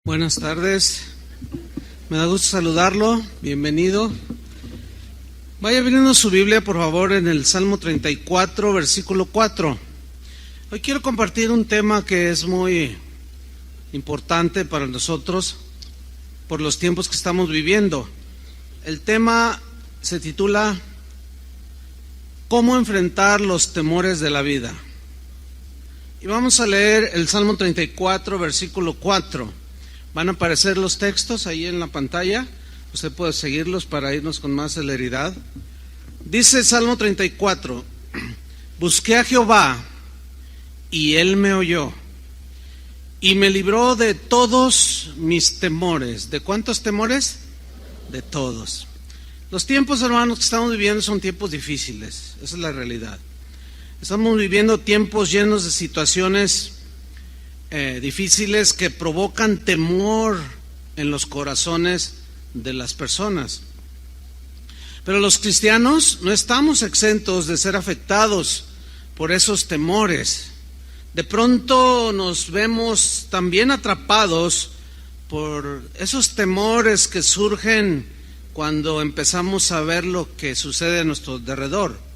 Buenas tardes, me da gusto saludarlo, bienvenido. Vaya abriendo su Biblia por favor en el Salmo 34, versículo 4. Hoy quiero compartir un tema que es muy importante para nosotros por los tiempos que estamos viviendo. El tema se titula ¿Cómo enfrentar los temores de la vida? Y vamos a leer el Salmo 34, versículo 4. Van a aparecer los textos ahí en la pantalla. Usted puede seguirlos para irnos con más celeridad. Dice Salmo 34: Busqué a Jehová, y Él me oyó, y me libró de todos mis temores. ¿De cuántos temores? De todos. Los tiempos, hermanos, que estamos viviendo son tiempos difíciles. Esa es la realidad. Estamos viviendo tiempos llenos de situaciones difíciles que provocan temor en los corazones de las personas. Pero los cristianos no estamos exentos de ser afectados por esos temores. De pronto nos vemos también atrapados por esos temores que surgen cuando empezamos a ver lo que sucede a nuestro alrededor.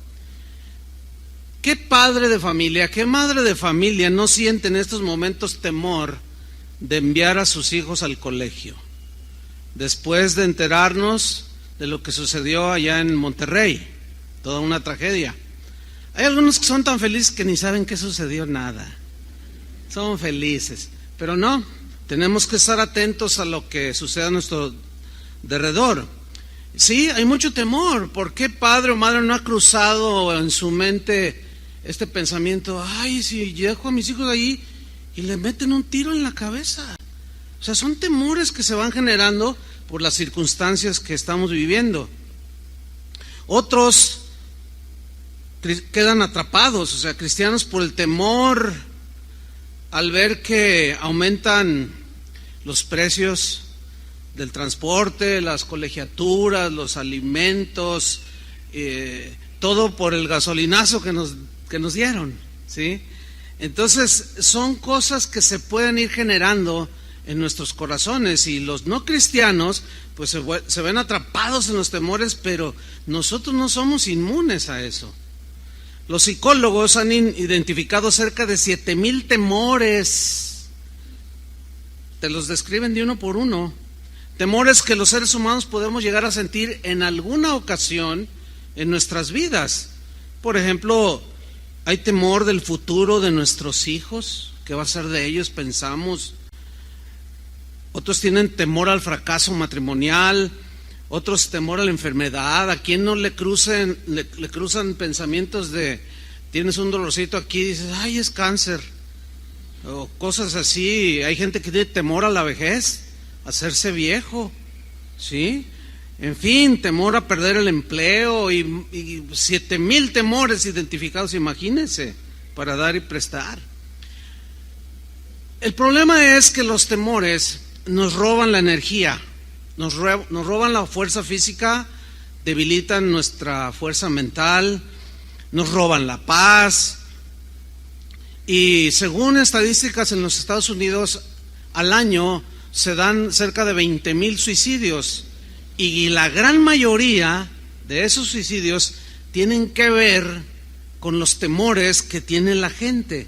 ¿Qué padre de familia, qué madre de familia no siente en estos momentos temor de enviar a sus hijos al colegio? Después de enterarnos de lo que sucedió allá en Monterrey, toda una tragedia. Hay algunos que son tan felices que ni saben qué sucedió, nada. Son felices, pero no, tenemos que estar atentos a lo que sucede a nuestro alrededor. Sí, hay mucho temor. ¿Por qué padre o madre no ha cruzado en su mente este pensamiento? Ay, si dejo a mis hijos ahí y le meten un tiro en la cabeza. O sea, son temores que se van generando por las circunstancias que estamos viviendo. Otros quedan atrapados, o sea, cristianos, por el temor al ver que aumentan los precios del transporte, las colegiaturas, los alimentos, todo por el gasolinazo que nos dieron, ¿sí? Entonces son cosas que se pueden ir generando en nuestros corazones, y los no cristianos pues se ven atrapados en los temores, pero nosotros no somos inmunes a eso. Los psicólogos han identificado cerca de 7,000 temores. Te los describen de uno por uno. Temores que los seres humanos podemos llegar a sentir en alguna ocasión en nuestras vidas. Por ejemplo, hay temor del futuro de nuestros hijos, ¿qué va a ser de ellos? Pensamos. Otros tienen temor al fracaso matrimonial, otros temor a la enfermedad. ¿A quién no le cruzan pensamientos de tienes un dolorcito aquí y dices, ay, es cáncer? O cosas así. Hay gente que tiene temor a la vejez, a hacerse viejo, ¿sí? En fin, temor a perder el empleo y 7,000 temores identificados, imagínense, para dar y prestar. El problema es que los temores nos roban la energía, nos roban la fuerza física, debilitan nuestra fuerza mental, nos roban la paz. Y según estadísticas en los Estados Unidos, al año se dan cerca de 20,000 suicidios, y la gran mayoría de esos suicidios tienen que ver con los temores que tiene la gente.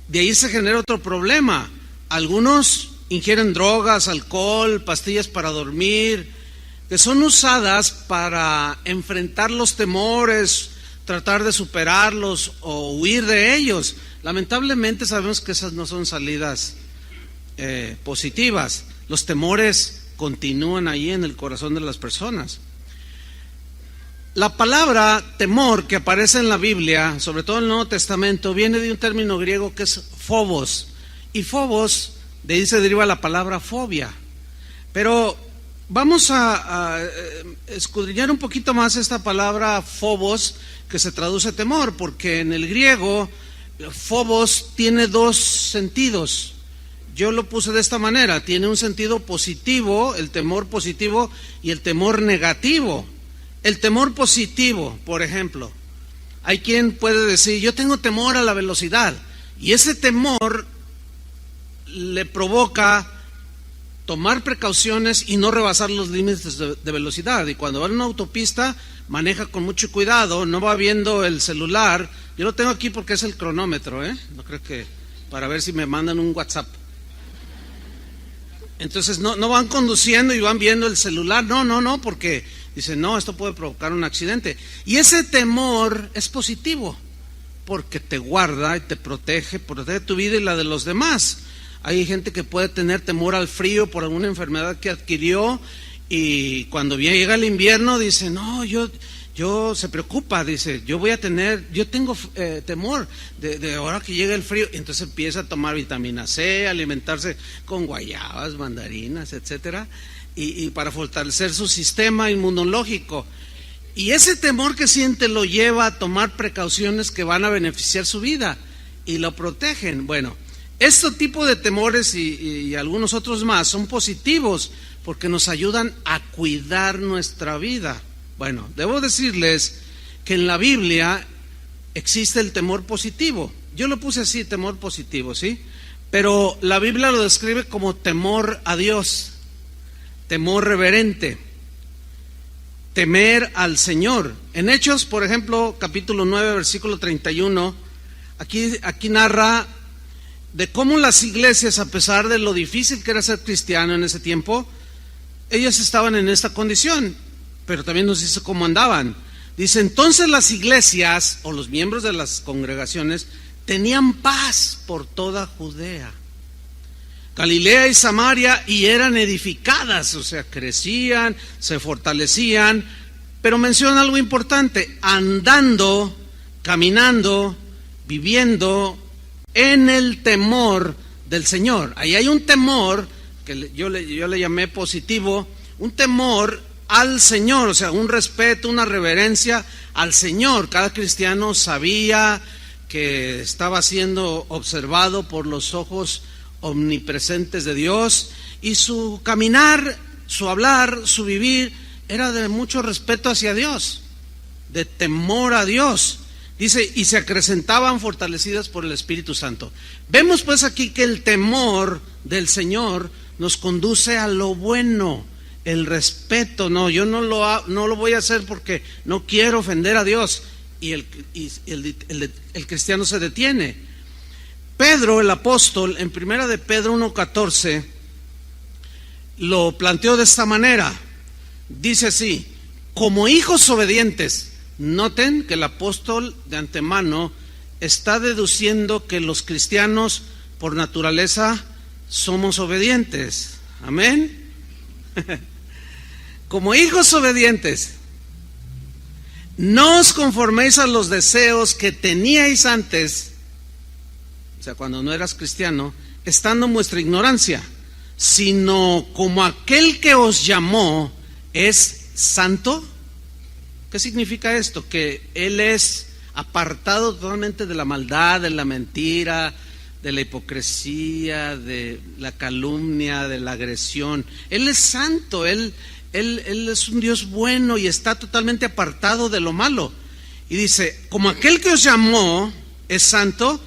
De ahí se genera otro problema. Algunos ingieren drogas, alcohol, pastillas para dormir, que son usadas para enfrentar los temores, tratar de superarlos o huir de ellos. Lamentablemente sabemos que esas no son salidas positivas. Los temores continúan ahí en el corazón de las personas. La palabra temor que aparece en la Biblia, sobre todo en el Nuevo Testamento, viene de un término griego que es phobos, y phobos, de ahí se deriva la palabra fobia. Pero vamos a escudriñar un poquito más esta palabra phobos, que se traduce temor, porque en el griego phobos tiene dos sentidos. Yo lo puse de esta manera: tiene un sentido positivo, el temor positivo, y el temor negativo. El temor positivo, por ejemplo, hay quien puede decir, yo tengo temor a la velocidad, y ese temor le provoca tomar precauciones y no rebasar los límites de velocidad. Y cuando va en una autopista, maneja con mucho cuidado, no va viendo el celular. Yo lo tengo aquí porque es el cronómetro, no creo que para ver si me mandan un WhatsApp. Entonces no van conduciendo y van viendo el celular, no, porque dicen, no, esto puede provocar un accidente. Y ese temor es positivo, porque te guarda y te protege tu vida y la de los demás. Hay gente que puede tener temor al frío por alguna enfermedad que adquirió, y cuando llega el invierno dice, no, yo se preocupa, dice, yo tengo temor de ahora que llega el frío. Entonces empieza a tomar vitamina C, alimentarse con guayabas, mandarinas, etcétera, y para fortalecer su sistema inmunológico. Y ese temor que siente lo lleva a tomar precauciones que van a beneficiar su vida y lo protegen. Bueno, este tipo de temores y algunos otros más son positivos porque nos ayudan a cuidar nuestra vida. Bueno, debo decirles que en la Biblia existe el temor positivo. Yo lo puse así, temor positivo, ¿sí? Pero la Biblia lo describe como temor a Dios, temor reverente, temer al Señor. En Hechos, por ejemplo, capítulo 9, versículo 31, aquí narra de cómo las iglesias, a pesar de lo difícil que era ser cristiano en ese tiempo, ellas estaban en esta condición, pero también nos dice cómo andaban. Dice, entonces las iglesias o los miembros de las congregaciones tenían paz por toda Judea, Galilea y Samaria, y eran edificadas, o sea, crecían, se fortalecían. Pero menciona algo importante: andando, caminando, viviendo en el temor del Señor. Ahí hay un temor que yo le llamé positivo, un temor al Señor, o sea, un respeto, una reverencia al Señor. Cada cristiano sabía que estaba siendo observado por los ojos omnipresentes de Dios, y su caminar, su hablar, su vivir era de mucho respeto hacia Dios, de temor a Dios. Dice, y se acrecentaban fortalecidas por el Espíritu Santo. Vemos pues aquí que el temor del Señor nos conduce a lo bueno, el respeto. No, yo no lo voy a hacer porque no quiero ofender a Dios, y el cristiano se detiene. Pedro, el apóstol, en primera de Pedro 1:14, lo planteó de esta manera. Dice así: como hijos obedientes. Noten que el apóstol de antemano está deduciendo que los cristianos por naturaleza somos obedientes. Amén. Como hijos obedientes, no os conforméis a los deseos que teníais antes, o sea, cuando no eras cristiano, estando en vuestra ignorancia, sino como aquel que os llamó es santo. ¿Qué significa esto? Que Él es apartado totalmente de la maldad, de la mentira, de la hipocresía, de la calumnia, de la agresión. Él es santo, Él es un Dios bueno y está totalmente apartado de lo malo. Y dice, como aquel que os llamó es santo.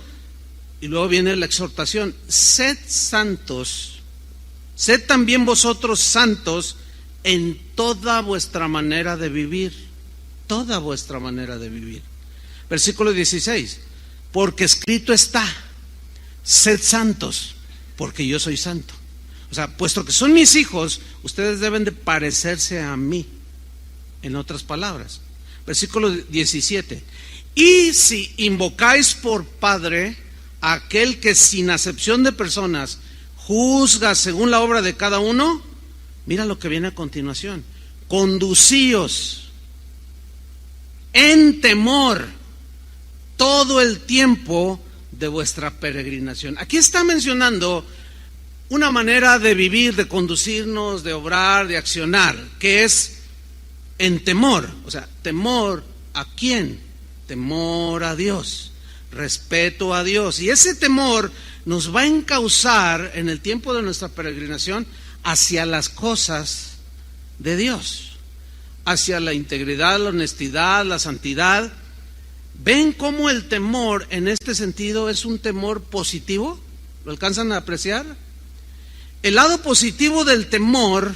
Y luego viene la exhortación: sed santos, sed también vosotros santos en toda vuestra manera de vivir. Toda vuestra manera de vivir. Versículo 16: porque escrito está, sed santos, porque yo soy santo. O sea, puesto que son mis hijos, ustedes deben de parecerse a mí. En otras palabras, versículo 17: y si invocáis por Padre a aquel que sin acepción de personas juzga según la obra de cada uno, mira lo que viene a continuación: conducíos en temor todo el tiempo de vuestra peregrinación. Aquí está mencionando una manera de vivir, de conducirnos, de obrar, de accionar, que es en temor. O sea, temor ¿a quién? Temor a Dios, respeto a Dios. Y ese temor nos va a encauzar en el tiempo de nuestra peregrinación hacia las cosas de Dios, hacia la integridad, la honestidad, la santidad. ¿Ven cómo el temor en este sentido es un temor positivo? ¿Lo alcanzan a apreciar? El lado positivo del temor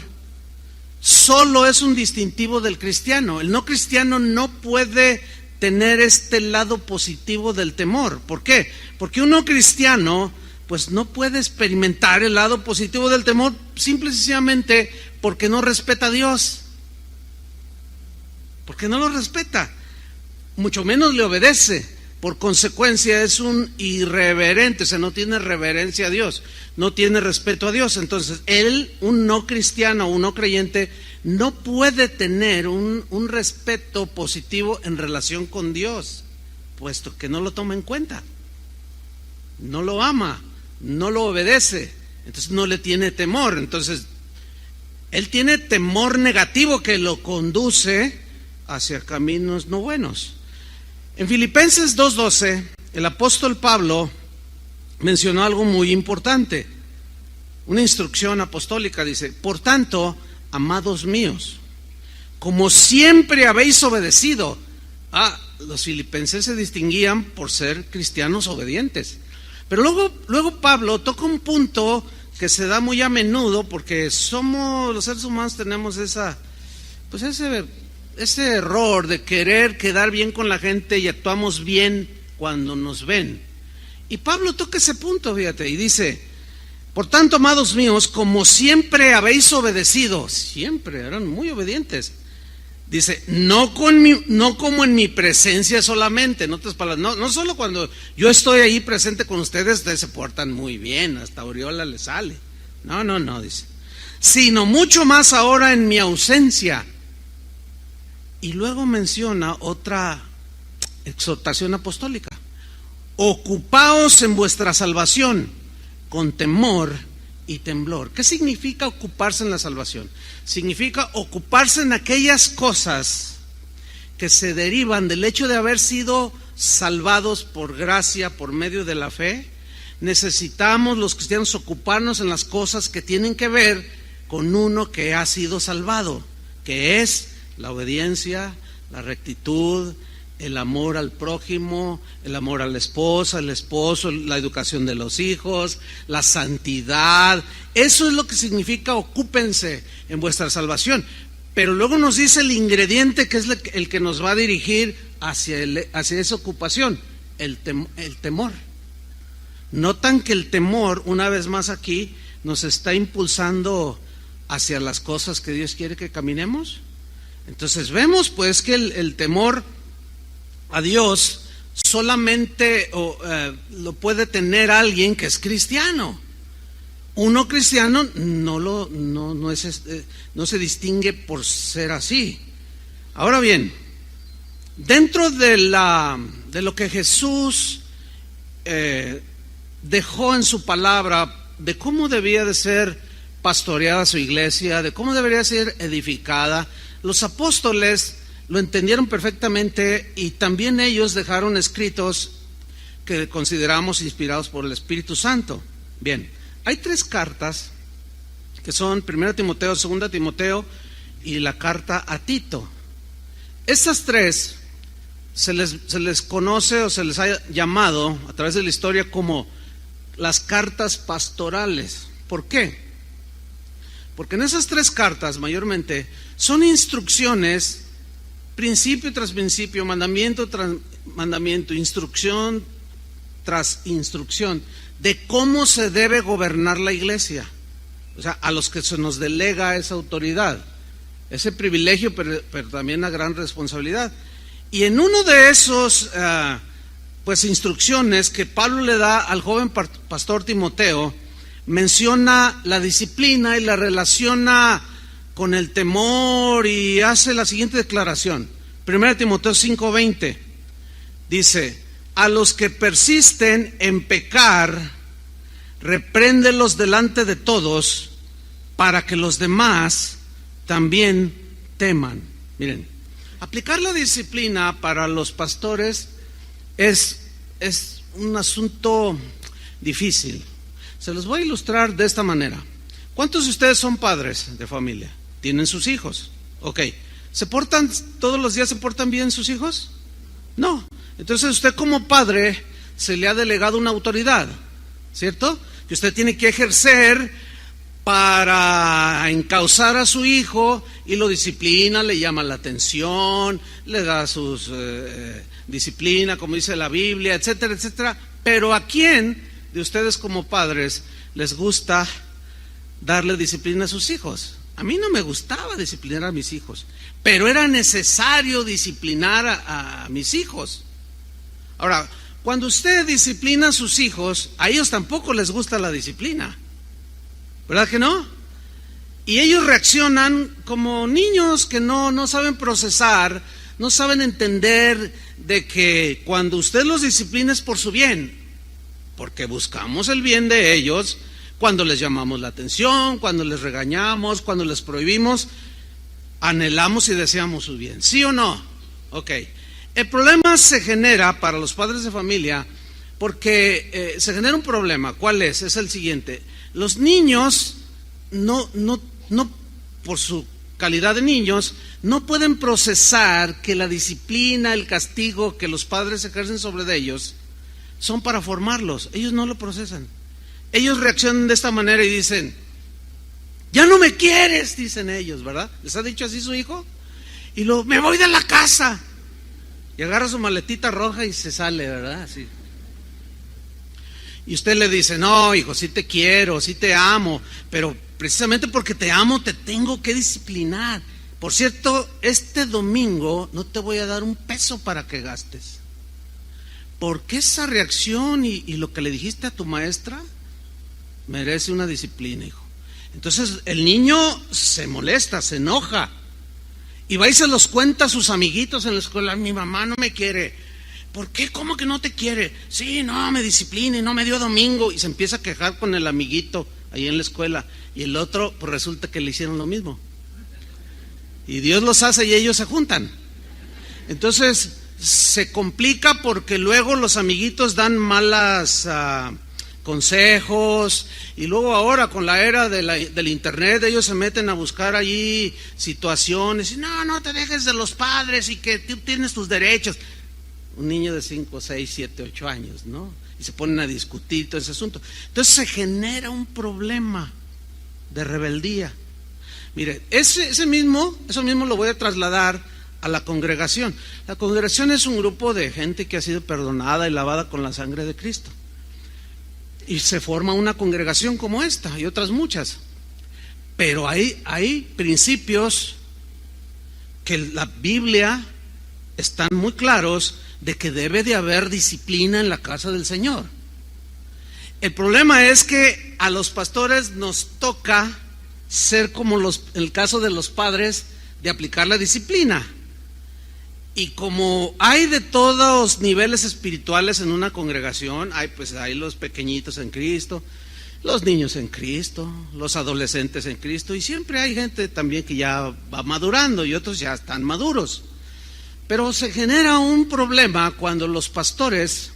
solo es un distintivo del cristiano. El no cristiano no puede tener este lado positivo del temor. ¿Por qué? Porque un no cristiano pues no puede experimentar el lado positivo del temor simple y sencillamente porque no respeta a Dios. Porque no lo respeta, mucho menos le obedece. Por consecuencia es un irreverente, o sea, no tiene reverencia a Dios, no tiene respeto a Dios. Entonces, él, un no cristiano, un no creyente, no puede tener un respeto positivo en relación con Dios, puesto que no lo toma en cuenta, no lo ama, no lo obedece, entonces no le tiene temor. Entonces, él tiene temor negativo que lo conduce hacia caminos no buenos. En Filipenses 2:12, el apóstol Pablo mencionó algo muy importante, una instrucción apostólica. Dice: por tanto, amados míos, como siempre habéis obedecido. Los filipenses se distinguían por ser cristianos obedientes. Pero luego Pablo toca un punto que se da muy a menudo, porque los seres humanos tenemos ese error de querer quedar bien con la gente y actuamos bien cuando nos ven. Y Pablo toca ese punto, fíjate, y dice: por tanto, amados míos, como siempre habéis obedecido. Siempre, eran muy obedientes. Dice: no como en mi presencia solamente. En otras palabras, no solo cuando yo estoy ahí presente con ustedes se portan muy bien, hasta aureola les sale. No, dice: sino mucho más ahora en mi ausencia. Y luego menciona otra exhortación apostólica: ocupaos en vuestra salvación con temor y temblor. ¿Qué significa ocuparse en la salvación? Significa ocuparse en aquellas cosas que se derivan del hecho de haber sido salvados por gracia, por medio de la fe. Necesitamos los cristianos ocuparnos en las cosas que tienen que ver con uno que ha sido salvado, que es la obediencia, la rectitud, el amor al prójimo, el amor a la esposa, al esposo, la educación de los hijos, la santidad. Eso es lo que significa ocúpense en vuestra salvación. Pero luego nos dice el ingrediente que es el que nos va a dirigir hacia esa ocupación: el temor. Notan que el temor, una vez más aquí, nos está impulsando hacia las cosas que Dios quiere que caminemos. Entonces vemos pues que el temor a Dios solamente lo puede tener alguien que es cristiano. Uno cristiano no se distingue por ser así. Ahora bien, dentro de lo que Jesús dejó en su palabra, de cómo debía de ser pastoreada su iglesia, de cómo debería ser edificada, los apóstoles lo entendieron perfectamente, y también ellos dejaron escritos que consideramos inspirados por el Espíritu Santo. Bien, hay 3 cartas que son 1 Timoteo, 2 Timoteo y la carta a Tito. Estas 3 se les conoce o se les ha llamado a través de la historia como las cartas pastorales. ¿Por qué? Porque en esas 3 cartas mayormente son instrucciones, principio tras principio, mandamiento tras mandamiento, instrucción tras instrucción, de cómo se debe gobernar la iglesia. O sea, a los que se nos delega esa autoridad, ese privilegio, pero también una gran responsabilidad. Y en uno de esos instrucciones que Pablo le da al joven pastor Timoteo, menciona la disciplina y la relaciona con el temor, y hace la siguiente declaración. 1 Timoteo 5:20 dice: a los que persisten en pecar, repréndelos delante de todos, para que los demás también teman. Miren, aplicar la disciplina para los pastores es un asunto difícil. Se los voy a ilustrar de esta manera. ¿Cuántos de ustedes son padres de familia? ¿Tienen sus hijos? Ok. ¿Todos los días se portan bien sus hijos? No. Entonces usted como padre se le ha delegado una autoridad, ¿cierto? que usted tiene que ejercer para encauzar a su hijo y lo disciplina, le llama la atención, le da sus disciplina, como dice la Biblia, etcétera, etcétera. Pero ¿a quién de ustedes como padres les gusta darle disciplina a sus hijos? A mí no me gustaba disciplinar a mis hijos, pero era necesario disciplinar a mis hijos. Ahora, cuando usted disciplina a sus hijos, a ellos tampoco les gusta la disciplina, ¿verdad que no? Y ellos reaccionan como niños que no saben procesar, no saben entender de que cuando usted los disciplina es por su bien, porque buscamos el bien de ellos. Cuando les llamamos la atención, cuando les regañamos, cuando les prohibimos, anhelamos y deseamos su bien. ¿Sí o no? Ok. El problema se genera para los padres de familia porque se genera un problema. ¿Cuál es? Es el siguiente. Los niños no por su calidad de niños, no pueden procesar que la disciplina, el castigo que los padres ejercen sobre ellos son para formarlos. Ellos no lo procesan. Ellos reaccionan de esta manera y dicen, ya no me quieres, dicen ellos, ¿verdad? ¿Les ha dicho así su hijo? Y luego, me voy de la casa. Y agarra su maletita roja y se sale, ¿verdad? Así. Y usted le dice, no, hijo, sí te quiero, sí te amo, pero precisamente porque te amo te tengo que disciplinar. Por cierto, este domingo no te voy a dar un peso para que gastes. Porque esa reacción y lo que le dijiste a tu maestra merece una disciplina, hijo. Entonces el niño se molesta, se enoja y va y se los cuenta a sus amiguitos en la escuela. Mi mamá no me quiere. ¿Por qué? ¿Cómo que no te quiere? Sí, no, me disciplina y no me dio domingo. Y se empieza a quejar con el amiguito ahí en la escuela. Y el otro, pues resulta que le hicieron lo mismo. Y Dios los hace y ellos se juntan. Entonces se complica porque luego los amiguitos dan malas consejos, y luego ahora con la era del internet ellos se meten a buscar allí situaciones y no te dejes de los padres y que tú tienes tus derechos. Un niño de 5, 6, 7, 8 años, ¿no? Y se ponen a discutir todo ese asunto. Entonces se genera un problema de rebeldía. Mire, eso mismo lo voy a trasladar a la congregación. La congregación es un grupo de gente que ha sido perdonada y lavada con la sangre de Cristo. Y se forma una congregación como esta y otras muchas. Pero hay principios que la Biblia están muy claros de que debe de haber disciplina en la casa del Señor. El problema es que a los pastores nos toca ser como en el caso de los padres, de aplicar la disciplina. Y como hay de todos niveles espirituales en una congregación, hay los pequeñitos en Cristo, los niños en Cristo, los adolescentes en Cristo, y siempre hay gente también que ya va madurando y otros ya están maduros. Pero se genera un problema cuando los pastores,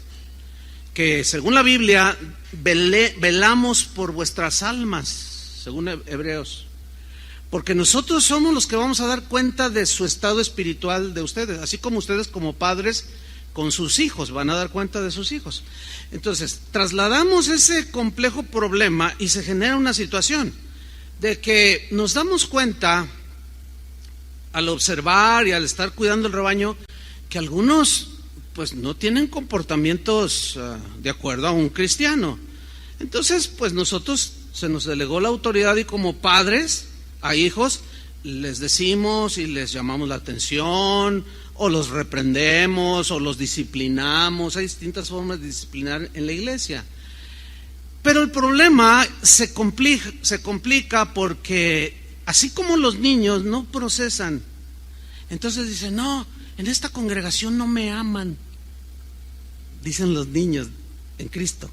que según la Biblia velamos por vuestras almas, según Hebreos, porque nosotros somos los que vamos a dar cuenta de su estado espiritual de ustedes, así como ustedes como padres con sus hijos van a dar cuenta de sus hijos. Entonces, trasladamos ese complejo problema y se genera una situación de que nos damos cuenta al observar y al estar cuidando el rebaño que algunos pues no tienen comportamientos de acuerdo a un cristiano. Entonces, pues nosotros se nos delegó la autoridad y como padres a hijos les decimos y les llamamos la atención, o los reprendemos, o los disciplinamos. Hay distintas formas de disciplinar en la iglesia. Pero el problema se complica porque así como los niños no procesan, entonces dicen, no, en esta congregación no me aman, dicen los niños en Cristo.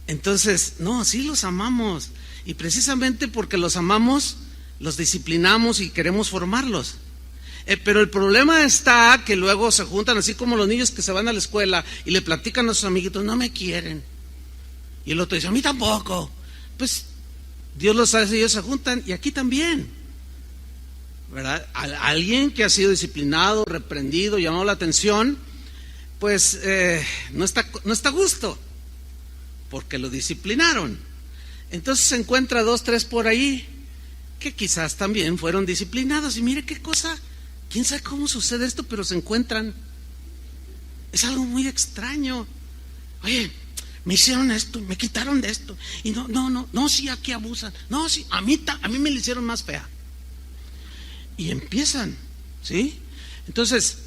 Entonces, no, sí los amamos, y precisamente porque los amamos, los disciplinamos y queremos formarlos. Pero el problema está que luego se juntan, así como los niños que se van a la escuela y le platican a sus amiguitos, no me quieren. Y el otro dice, a mí tampoco. Pues Dios los hace y ellos se juntan, y aquí también, ¿verdad? Alguien que ha sido disciplinado, reprendido, llamado la atención, pues no está a gusto. porque lo disciplinaron. Entonces se encuentra 2, 3 por ahí que quizás también fueron disciplinados. Y mire qué cosa, quién sabe cómo sucede esto, pero se encuentran. Es algo muy extraño. Oye, me hicieron esto, me quitaron de esto. Y no, sí, aquí abusan. No, sí, a mí me lo hicieron más fea. Y empiezan, ¿sí? Entonces,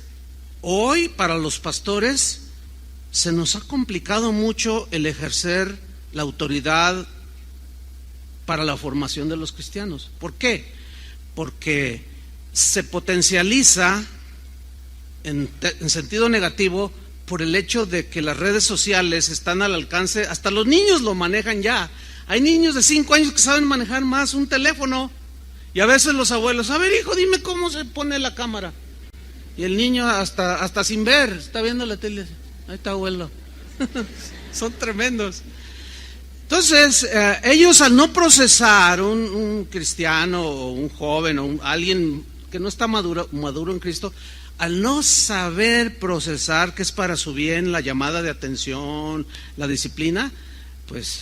hoy para los pastores se nos ha complicado mucho el ejercer la autoridad para la formación de los cristianos. ¿Por qué? Porque se potencializa en sentido negativo por el hecho de que las redes sociales están al alcance, hasta los niños lo manejan ya. Hay niños de 5 años que saben manejar más un teléfono, y a veces los abuelos, a ver hijo, dime cómo se pone la cámara, y el niño hasta sin ver, está viendo la tele, ahí está abuelo. Son tremendos. Entonces, ellos al no procesar, un cristiano o un joven o alguien que no está maduro en Cristo, al no saber procesar que es para su bien la llamada de atención, la disciplina, pues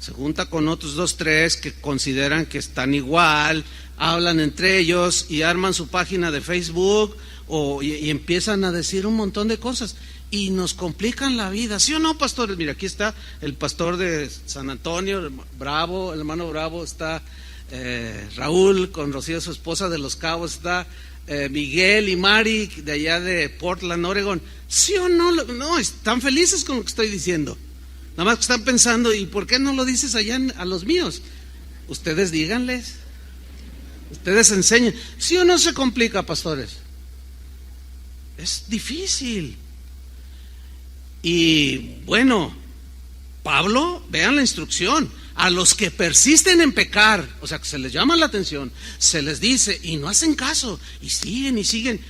se junta con otros 2, 3 que consideran que están igual, hablan entre ellos y arman su página de Facebook y empiezan a decir un montón de cosas. Y nos complican la vida, ¿sí o no, pastores? Mira, aquí está el pastor de San Antonio, Bravo, el hermano Bravo, está Raúl con Rocío, su esposa, de Los Cabos, está Miguel y Mari de allá de Portland, Oregon. ¿Sí o no? No, están felices con lo que estoy diciendo. Nada más que están pensando, ¿y por qué no lo dices allá a los míos? Ustedes díganles, ustedes enseñen. ¿Sí o no se complica, pastores? Es difícil. Y bueno, Pablo, vean la instrucción, a los que persisten en pecar, o sea que se les llama la atención, se les dice y no hacen caso, y siguen.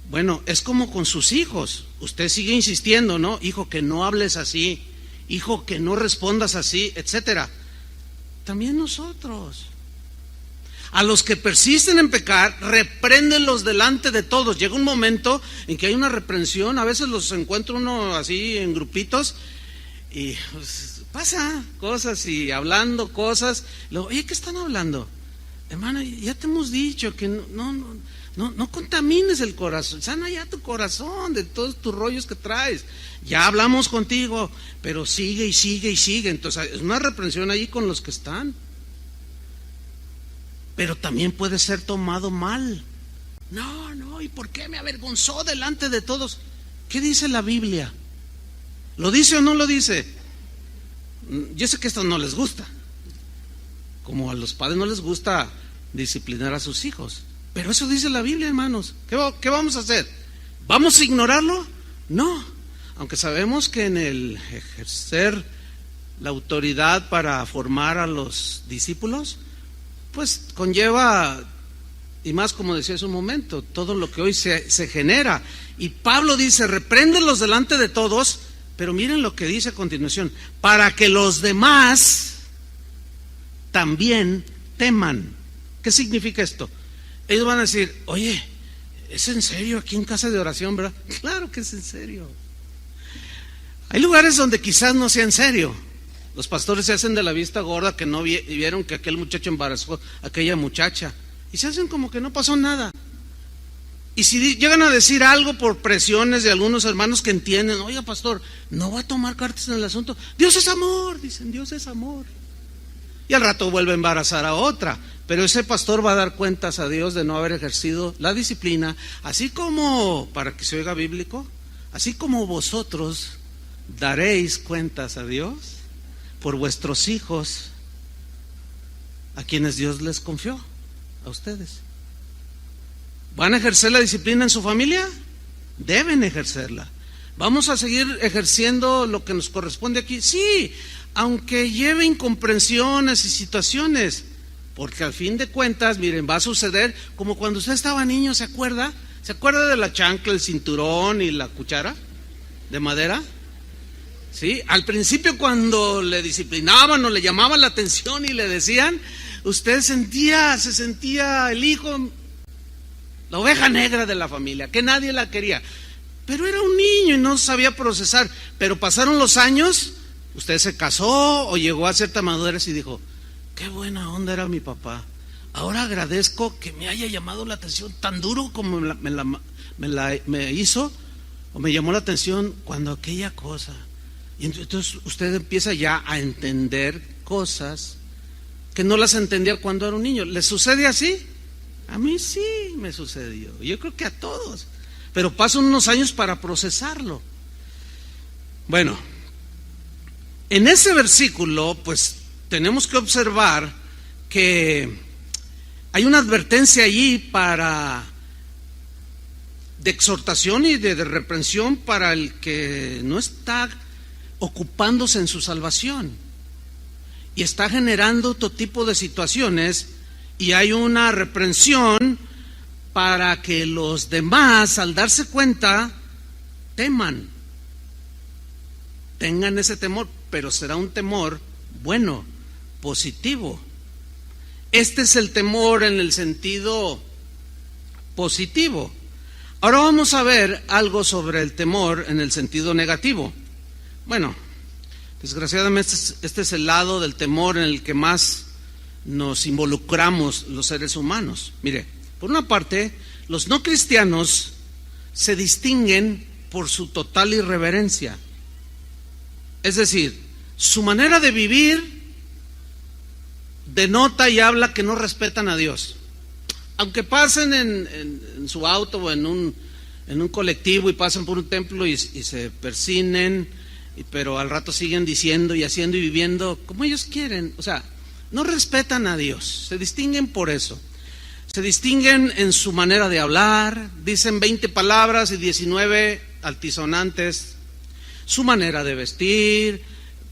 Bueno, es como con sus hijos, usted sigue insistiendo, ¿no? Hijo, que no hables así, hijo, que no respondas así, etcétera. También nosotros. A los que persisten en pecar, repréndelos delante de todos. Llega un momento en que hay una reprensión, a veces los encuentra uno así en grupitos y pues, pasa cosas y hablando cosas. Luego, oye, ¿qué están hablando? Hermano, ya te hemos dicho que no contamines el corazón, sana ya tu corazón de todos tus rollos que traes. Ya hablamos contigo, pero sigue y sigue. Entonces, es una reprensión ahí con los que están. Pero también puede ser tomado mal. No, ¿y por qué me avergonzó delante de todos? ¿Qué dice la Biblia? ¿Lo dice o no lo dice? Yo sé que esto no les gusta, como a los padres no les gusta disciplinar a sus hijos, pero eso dice la Biblia, hermanos. ¿Qué vamos a hacer? ¿Vamos a ignorarlo? No, aunque sabemos que en el ejercer la autoridad para formar a los discípulos, pues conlleva, y más como decía hace un momento, todo lo que hoy se genera. Y Pablo dice, repréndelos delante de todos, pero miren lo que dice a continuación, para que los demás también teman. ¿Qué significa esto? Ellos van a decir, oye, ¿es en serio aquí en casa de oración, verdad? Claro que es en serio. Hay lugares donde quizás no sea en serio. Los pastores se hacen de la vista gorda, que no vieron que aquel muchacho embarazó a aquella muchacha, y se hacen como que no pasó nada. Y si llegan a decir algo por presiones de algunos hermanos que entienden, oiga pastor, no va a tomar cartas en el asunto, Dios es amor, dicen, Dios es amor. Y al rato vuelve a embarazar a otra, pero ese pastor va a dar cuentas a Dios de no haber ejercido la disciplina, así como, para que se oiga bíblico, así como vosotros daréis cuentas a Dios por vuestros hijos, a quienes Dios les confió, a ustedes. ¿Van a ejercer la disciplina en su familia? Deben ejercerla. ¿Vamos a seguir ejerciendo lo que nos corresponde aquí? Sí, aunque lleve incomprensiones y situaciones, porque al fin de cuentas, miren, va a suceder como cuando usted estaba niño, ¿se acuerda? ¿Se acuerda de la chancla, el cinturón y la cuchara de madera? ¿Sí? Al principio, cuando le disciplinaban o le llamaban la atención y le decían, usted se sentía el hijo, la oveja negra de la familia, que nadie la quería, pero era un niño y no sabía procesar. Pero pasaron los años Usted se casó o llegó a cierta madurez y dijo, qué buena onda era mi papá. Ahora agradezco que me haya llamado la atención tan duro como me hizo, o me llamó la atención cuando aquella cosa. Y entonces usted empieza ya a entender cosas que no las entendía cuando era un niño. ¿Le sucede así? A mí sí me sucedió. Yo creo que a todos. Pero pasan unos años para procesarlo. Bueno, en ese versículo, pues tenemos que observar que hay una advertencia allí de exhortación y de reprensión para el que no está ocupándose en su salvación y está generando otro tipo de situaciones, y hay una reprensión para que los demás, al darse cuenta, tengan ese temor, pero será un temor bueno, positivo. Este es el temor en el sentido positivo. Ahora vamos a ver algo sobre el temor en el sentido negativo. Bueno, desgraciadamente este es el lado del temor en el que más nos involucramos los seres humanos. Mire, por una parte, los no cristianos se distinguen por su total irreverencia. Es decir, su manera de vivir denota y habla que no respetan a Dios. Aunque pasen en su auto o en un colectivo y pasen por un templo y se persinen, pero al rato siguen diciendo y haciendo y viviendo como ellos quieren. O sea, no respetan a Dios, se distinguen por eso. Se distinguen en su manera de hablar, dicen 20 palabras y 19 altisonantes. Su manera de vestir,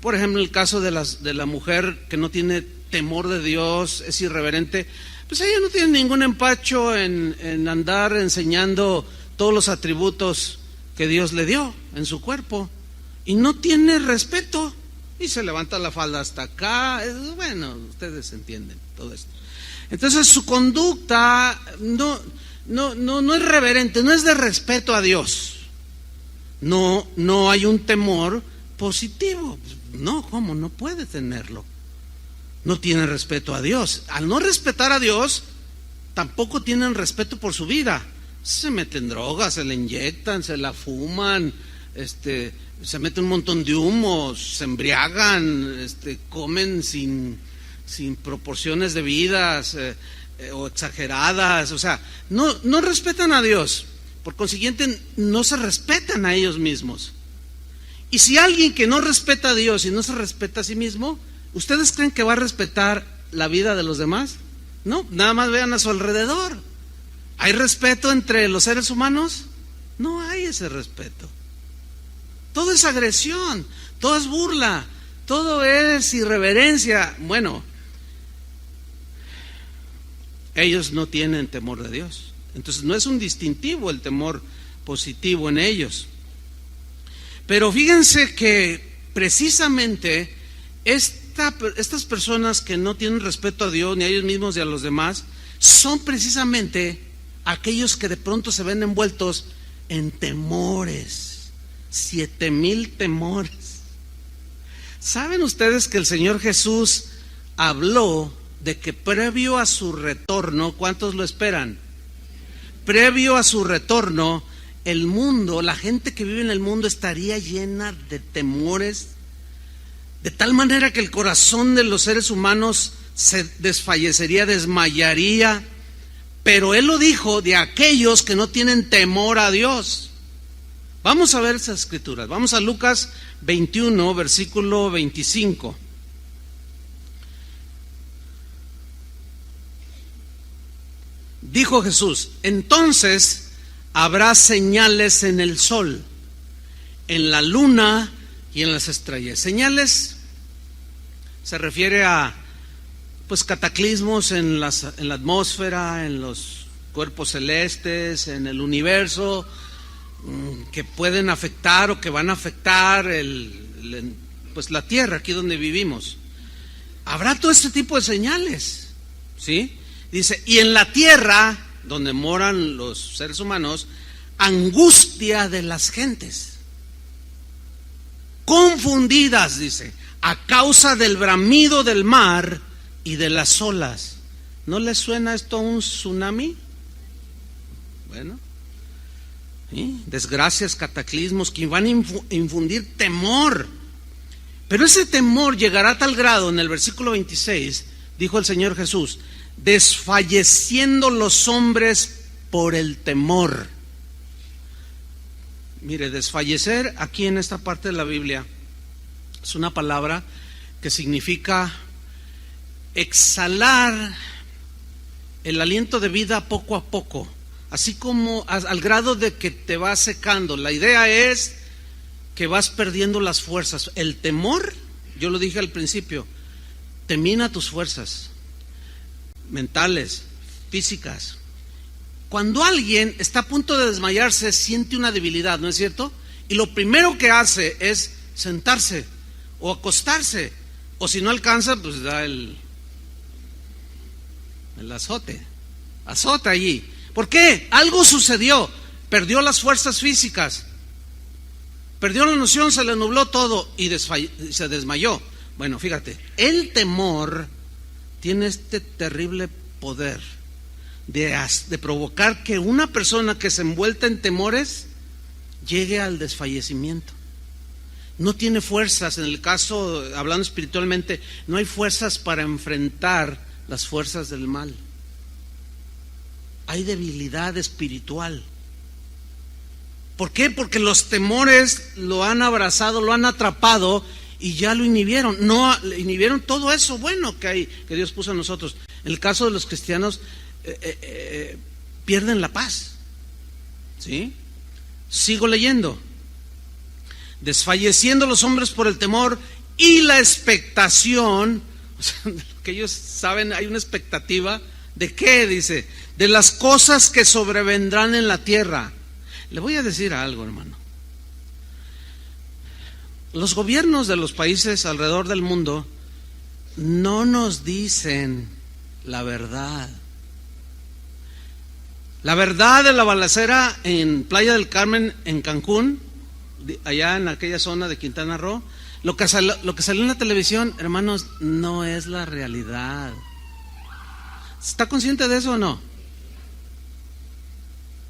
por ejemplo, el caso de la mujer que no tiene temor de Dios, es irreverente, pues ella no tiene ningún empacho en andar enseñando todos los atributos que Dios le dio en su cuerpo, y no tiene respeto, y se levanta la falda hasta acá. Bueno, ustedes entienden todo esto. Entonces su conducta no es reverente, no es de respeto a Dios. No hay un temor positivo. No, ¿cómo? No puede tenerlo. No tienen respeto a Dios. Al no respetar a Dios, tampoco tienen respeto por su vida. Se meten drogas, se la inyectan, se la fuman, se meten un montón de humo, se embriagan, comen sin proporciones debidas o exageradas. O sea, no respetan a Dios. Por consiguiente, no se respetan a ellos mismos. Y si alguien que no respeta a Dios y no se respeta a sí mismo, ¿ustedes creen que va a respetar la vida de los demás? No, nada más vean a su alrededor. ¿Hay respeto entre los seres humanos? No hay ese respeto. Todo es agresión, todo es burla, todo es irreverencia. Bueno, ellos no tienen temor de Dios. Entonces no es un distintivo el temor positivo en ellos. Pero fíjense que precisamente estas personas que no tienen respeto a Dios, ni a ellos mismos ni a los demás, son precisamente aquellos que de pronto se ven envueltos en temores, 7,000 temores. ¿Saben ustedes que el Señor Jesús habló de que previo a su retorno, ¿cuántos lo esperan? Previo a su retorno, el mundo, la gente que vive en el mundo estaría llena de temores, de tal manera que el corazón de los seres humanos se desfallecería, desmayaría. Pero Él lo dijo de aquellos que no tienen temor a Dios. Vamos a ver esas escrituras. Vamos a Lucas 21, versículo 25. Dijo Jesús: entonces habrá señales en el sol, en la luna y en las estrellas. Señales se refiere a cataclismos en la atmósfera, en los cuerpos celestes, en el universo, que pueden afectar o que van a afectar la tierra, aquí donde vivimos. Habrá todo este tipo de señales, ¿sí? Dice, y en la tierra, donde moran los seres humanos, angustia de las gentes, confundidas, dice, a causa del bramido del mar y de las olas. ¿No les suena esto a un tsunami? Bueno, ¿sí? Desgracias, cataclismos que van a infundir temor. Pero ese temor llegará a tal grado, en el versículo 26, dijo el Señor Jesús, desfalleciendo los hombres por el temor. Mire, desfallecer aquí en esta parte de la Biblia es una palabra que significa exhalar el aliento de vida poco a poco, así como al grado de que te vas secando. La idea es que vas perdiendo las fuerzas. El temor, yo lo dije al principio, te mina tus fuerzas mentales, físicas. Cuando alguien está a punto de desmayarse, siente una debilidad, ¿no es cierto? Y lo primero que hace es sentarse o acostarse, o si no alcanza, pues da el azote allí. ¿Por qué? Algo sucedió, perdió las fuerzas físicas, perdió la noción, se le nubló todo y se desmayó. Bueno, fíjate, el temor tiene este terrible poder de provocar que una persona que se envuelta en temores llegue al desfallecimiento. No tiene fuerzas, en el caso, hablando espiritualmente, no hay fuerzas para enfrentar las fuerzas del mal. Hay debilidad espiritual. ¿Por qué? Porque los temores lo han abrazado, lo han atrapado y ya lo inhibieron. No, inhibieron todo eso bueno que hay, que Dios puso en nosotros. En el caso de los cristianos, pierden la paz. ¿Sí? Sigo leyendo. Desfalleciendo los hombres por el temor y la expectación, o sea, de lo que ellos saben, hay una expectativa de qué, dice, de las cosas que sobrevendrán en la tierra. Le voy a decir algo, hermano. Los gobiernos de los países alrededor del mundo no nos dicen la verdad. La verdad de la balacera en Playa del Carmen, en Cancún, allá en aquella zona de Quintana Roo, lo que salió en la televisión, hermanos, no es la realidad. ¿Está consciente de eso o no?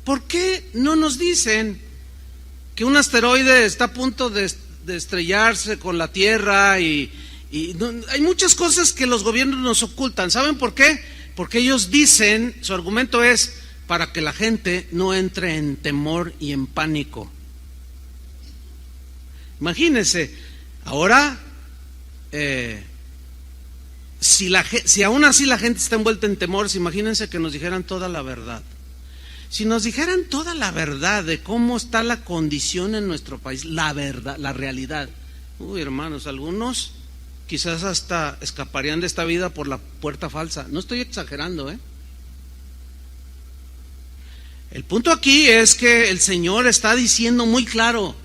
¿Por qué no nos dicen que un asteroide está a punto de estrellarse con la Tierra y no, hay muchas cosas que los gobiernos nos ocultan? ¿Saben por qué? Porque ellos dicen, su argumento es para que la gente no entre en temor y en pánico. Imagínense, ahora, si aún así la gente está envuelta en temores, imagínense que nos dijeran toda la verdad. Si nos dijeran toda la verdad de cómo está la condición en nuestro país, la verdad, la realidad. Uy, hermanos, algunos quizás hasta escaparían de esta vida por la puerta falsa. No estoy exagerando, ¿eh? El punto aquí es que el Señor está diciendo muy claro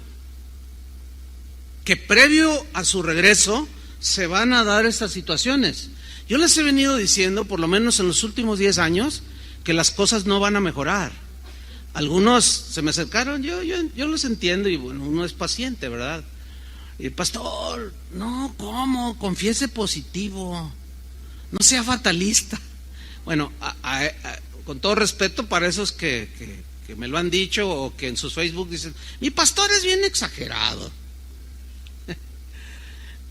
que previo a su regreso se van a dar estas situaciones. Yo les he venido diciendo, por lo menos en los últimos 10 años, que las cosas no van a mejorar. Algunos se me acercaron, yo los entiendo y bueno, uno es paciente, ¿verdad? Y pastor, no, ¿cómo? Confiese positivo, no sea fatalista. Bueno, con todo respeto para esos que me lo han dicho o que en sus Facebook dicen, mi pastor es bien exagerado.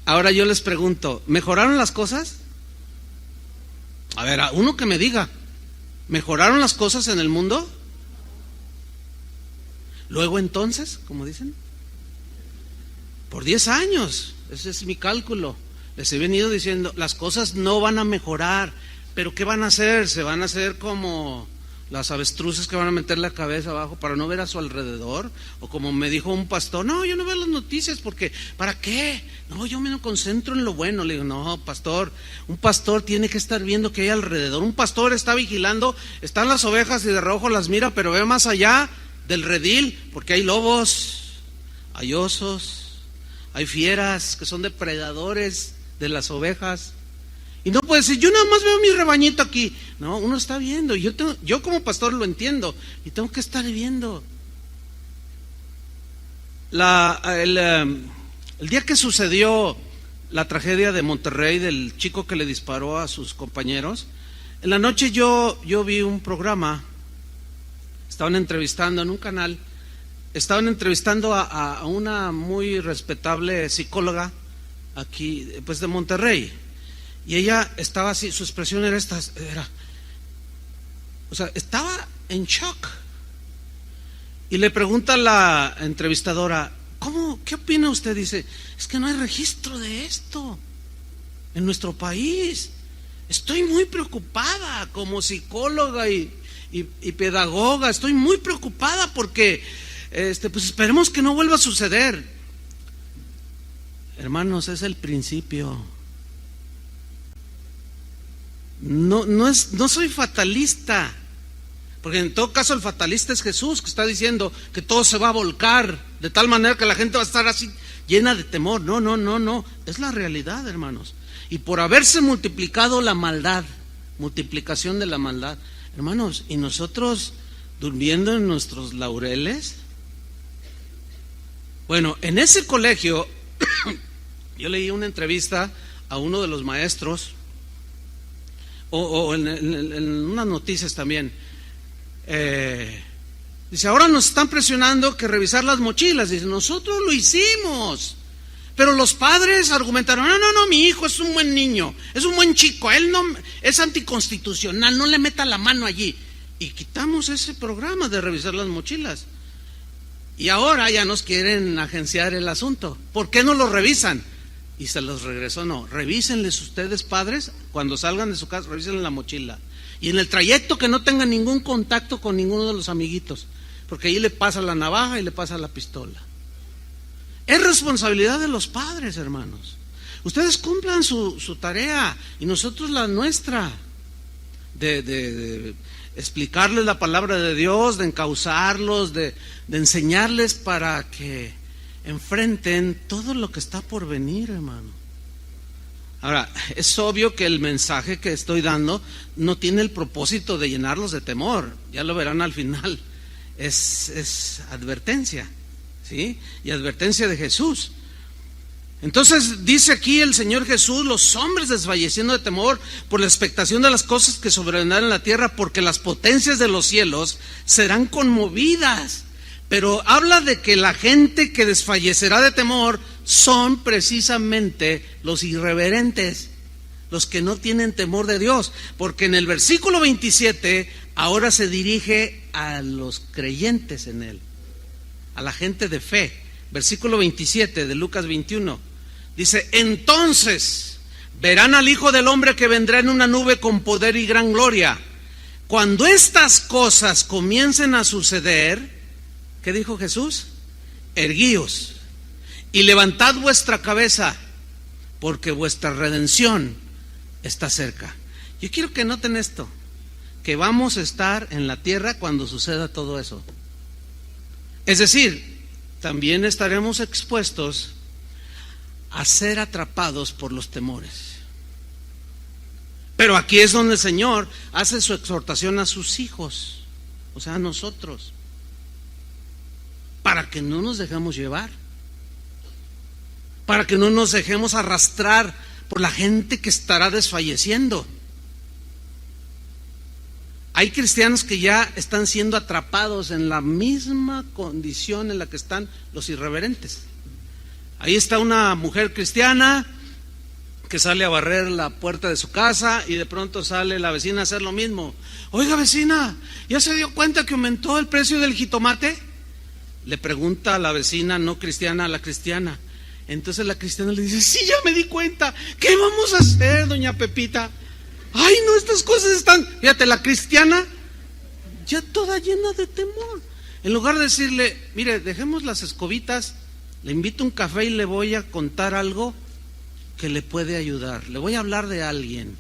Ahora yo les pregunto, ¿mejoraron las cosas? A ver, a uno que me diga, ¿mejoraron las cosas en el mundo? Luego entonces, como dicen, por 10 años, ese es mi cálculo, les he venido diciendo, las cosas no van a mejorar, pero ¿qué van a hacer? Se van a hacer como las avestruces que van a meter la cabeza abajo para no ver a su alrededor, o como me dijo un pastor, no, yo no veo las noticias porque, ¿para qué? No, yo me concentro en lo bueno. Le digo, no, pastor, un pastor tiene que estar viendo qué hay alrededor. Un pastor está vigilando, están las ovejas y de reojo las mira, pero ve más allá del redil, porque hay lobos, hay osos, hay fieras que son depredadores de las ovejas. Y no puede decir, yo nada más veo mi rebañito aquí. No, uno está viendo. Yo como pastor lo entiendo y tengo que estar viendo. El día que sucedió la tragedia de Monterrey, del chico que le disparó a sus compañeros, en la noche yo vi un programa, estaban entrevistando en un canal, estaban entrevistando a una muy respetable psicóloga aquí, pues de Monterrey, y ella estaba así, su expresión era esta, o sea, estaba en shock. Y le pregunta a la entrevistadora, ¿qué opina usted? Dice, es que no hay registro de esto en nuestro país. Estoy muy preocupada como psicóloga y pedagoga, estoy muy preocupada porque pues esperemos que no vuelva a suceder. Hermanos, es el principio. No soy fatalista, porque en todo caso el fatalista es Jesús, que está diciendo que todo se va a volcar de tal manera que la gente va a estar así llena de temor. No, es la realidad, hermanos. Y por haberse multiplicado la maldad, multiplicación de la maldad, hermanos, y nosotros durmiendo en nuestros laureles. Bueno, en ese colegio yo leí una entrevista a uno de los maestros, o en unas noticias también. Dice, ahora nos están presionando que revisar las mochilas. Dice, nosotros lo hicimos, pero los padres argumentaron, no, mi hijo es un buen niño, es un buen chico, él no es anticonstitucional, no le meta la mano allí. Y quitamos ese programa de revisar las mochilas. Y ahora ya nos quieren agenciar el asunto. ¿Por qué no lo revisan? Y se los regresó. No, revísenles ustedes, padres, cuando salgan de su casa, revísenle la mochila. Y en el trayecto que no tengan ningún contacto con ninguno de los amiguitos, porque ahí le pasa la navaja y le pasa la pistola. Es responsabilidad de los padres, hermanos. Ustedes cumplan su tarea y nosotros la nuestra, de explicarles la palabra de Dios, de encauzarlos, de enseñarles para que enfrenten todo lo que está por venir, hermano. Ahora, es obvio que el mensaje que estoy dando no tiene el propósito de llenarlos de temor, ya lo verán al final. Es advertencia, ¿sí? Y advertencia de Jesús. Entonces dice aquí el Señor Jesús, los hombres desfalleciendo de temor por la expectación de las cosas que sobrevendrán en la tierra, porque las potencias de los cielos serán conmovidas. Pero habla de que la gente que desfallecerá de temor son precisamente los irreverentes, los que no tienen temor de Dios, porque en el versículo 27 ahora se dirige a los creyentes en Él, a la gente de fe. Versículo 27 de Lucas 21 dice, entonces verán al Hijo del Hombre que vendrá en una nube con poder y gran gloria. Cuando estas cosas comiencen a suceder, ¿qué dijo Jesús? Erguíos y levantad vuestra cabeza, porque vuestra redención está cerca. Yo quiero que noten esto, que vamos a estar en la tierra cuando suceda todo eso. Es decir, también estaremos expuestos a ser atrapados por los temores. Pero aquí es donde el Señor hace su exhortación a sus hijos, o sea, a nosotros, para que no nos dejemos llevar, para que no nos dejemos arrastrar por la gente que estará desfalleciendo. Hay cristianos que ya están siendo atrapados en la misma condición en la que están los irreverentes. Ahí está una mujer cristiana que sale a barrer la puerta de su casa y de pronto sale la vecina a hacer lo mismo. Oiga, vecina, ¿ya se dio cuenta que aumentó el precio del jitomate? Le pregunta a la vecina no cristiana a la cristiana. Entonces la cristiana le dice, sí, ya me di cuenta. ¿Qué vamos a hacer, doña Pepita? Ay, no, estas cosas están... Fíjate, la cristiana ya toda llena de temor. En lugar de decirle, mire, dejemos las escobitas, le invito un café y le voy a contar algo que le puede ayudar. Le voy a hablar de alguien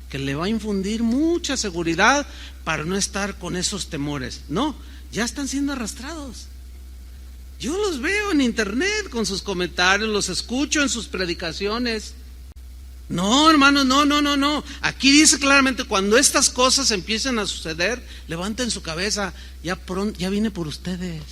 que le va a infundir mucha seguridad para no estar con esos temores. No, ya están siendo arrastrados. Yo los veo en internet con sus comentarios, los escucho en sus predicaciones. No, hermanos, no. Aquí dice claramente, cuando estas cosas empiecen a suceder, levanten su cabeza, ya pronto, ya vine por ustedes.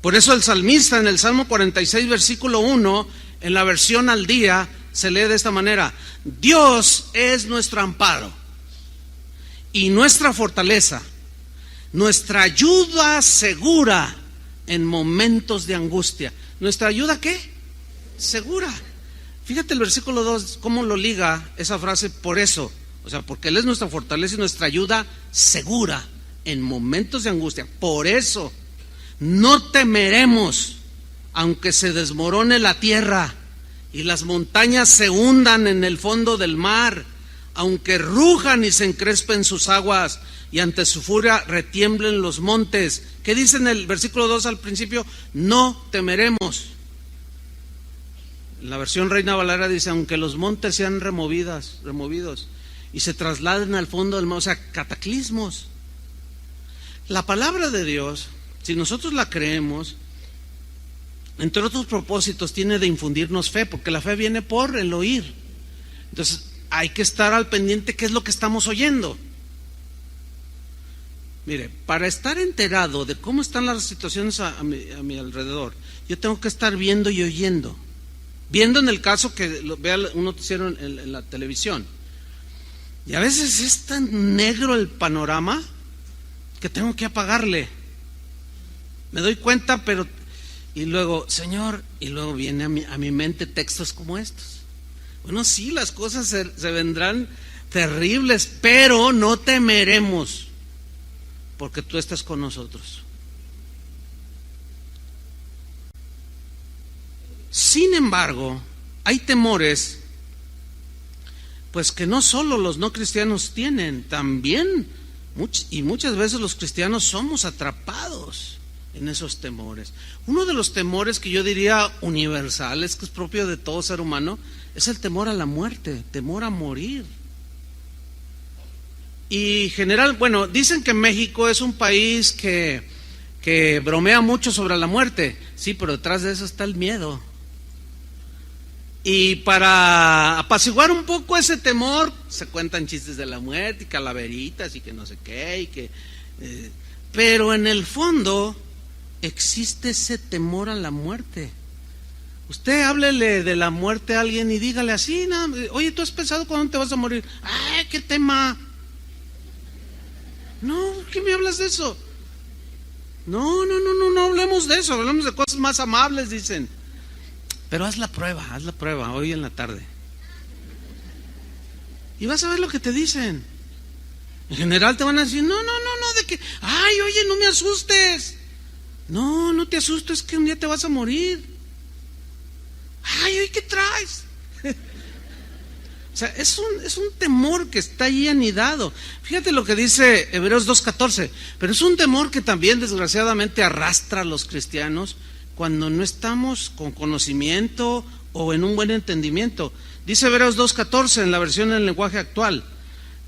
Por eso el salmista en el Salmo 46, versículo 1, en la versión al día, se lee de esta manera: Dios es nuestro amparo y nuestra fortaleza, nuestra ayuda segura en momentos de angustia. ¿Nuestra ayuda qué? Segura. Fíjate el versículo 2, cómo lo liga esa frase, por eso. O sea, porque Él es nuestra fortaleza y nuestra ayuda segura en momentos de angustia. Por eso, no temeremos, aunque se desmorone la tierra y las montañas se hundan en el fondo del mar, aunque rujan y se encrespen sus aguas y ante su furia retiemblen los montes. ¿Qué dice en el versículo 2 al principio? No temeremos. La versión Reina Valera dice: aunque los montes sean removidos y se trasladen al fondo del mar, o sea, cataclismos. La palabra de Dios, si nosotros la creemos, entre otros propósitos, tiene de infundirnos fe, porque la fe viene por el oír. Entonces, hay que estar al pendiente qué es lo que estamos oyendo. Mire, para estar enterado de cómo están las situaciones a mi alrededor, yo tengo que estar viendo y oyendo. Viendo en el caso que vea un noticiero en la televisión. Y a veces es tan negro el panorama que tengo que apagarle. Me doy cuenta, pero... Y luego, Señor, y luego viene a mi mente textos como estos. Bueno, sí, las cosas se vendrán terribles, pero no temeremos, porque tú estás con nosotros. Sin embargo, hay temores, pues que no solo los no cristianos tienen, también, y muchas veces los cristianos somos atrapados en esos temores. Uno de los temores que yo diría universales, que es propio de todo ser humano, es el temor a la muerte, temor a morir. Y general, bueno, dicen que México es un país que bromea mucho sobre la muerte. Sí, pero detrás de eso está el miedo. Y para apaciguar un poco ese temor, se cuentan chistes de la muerte y calaveritas y que no sé qué, pero en el fondo existe ese temor a la muerte. Usted háblele de la muerte a alguien y dígale así, ¿no? Oye, ¿tú has pensado cuándo te vas a morir? ¡Ay, qué tema! No, ¿qué me hablas de eso? No hablemos de eso, hablemos de cosas más amables, dicen. Pero haz la prueba hoy en la tarde. Y vas a ver lo que te dicen. En general te van a decir, no, de que, ay, oye, no me asustes. No te asustes, que un día te vas a morir. Ay, oye, ¿qué traes? O sea, es un temor que está ahí anidado. Fíjate lo que dice Hebreos 2:14. Pero es un temor que también desgraciadamente arrastra a los cristianos cuando no estamos con conocimiento o en un buen entendimiento. Dice Hebreos 2:14 en la versión del lenguaje actual: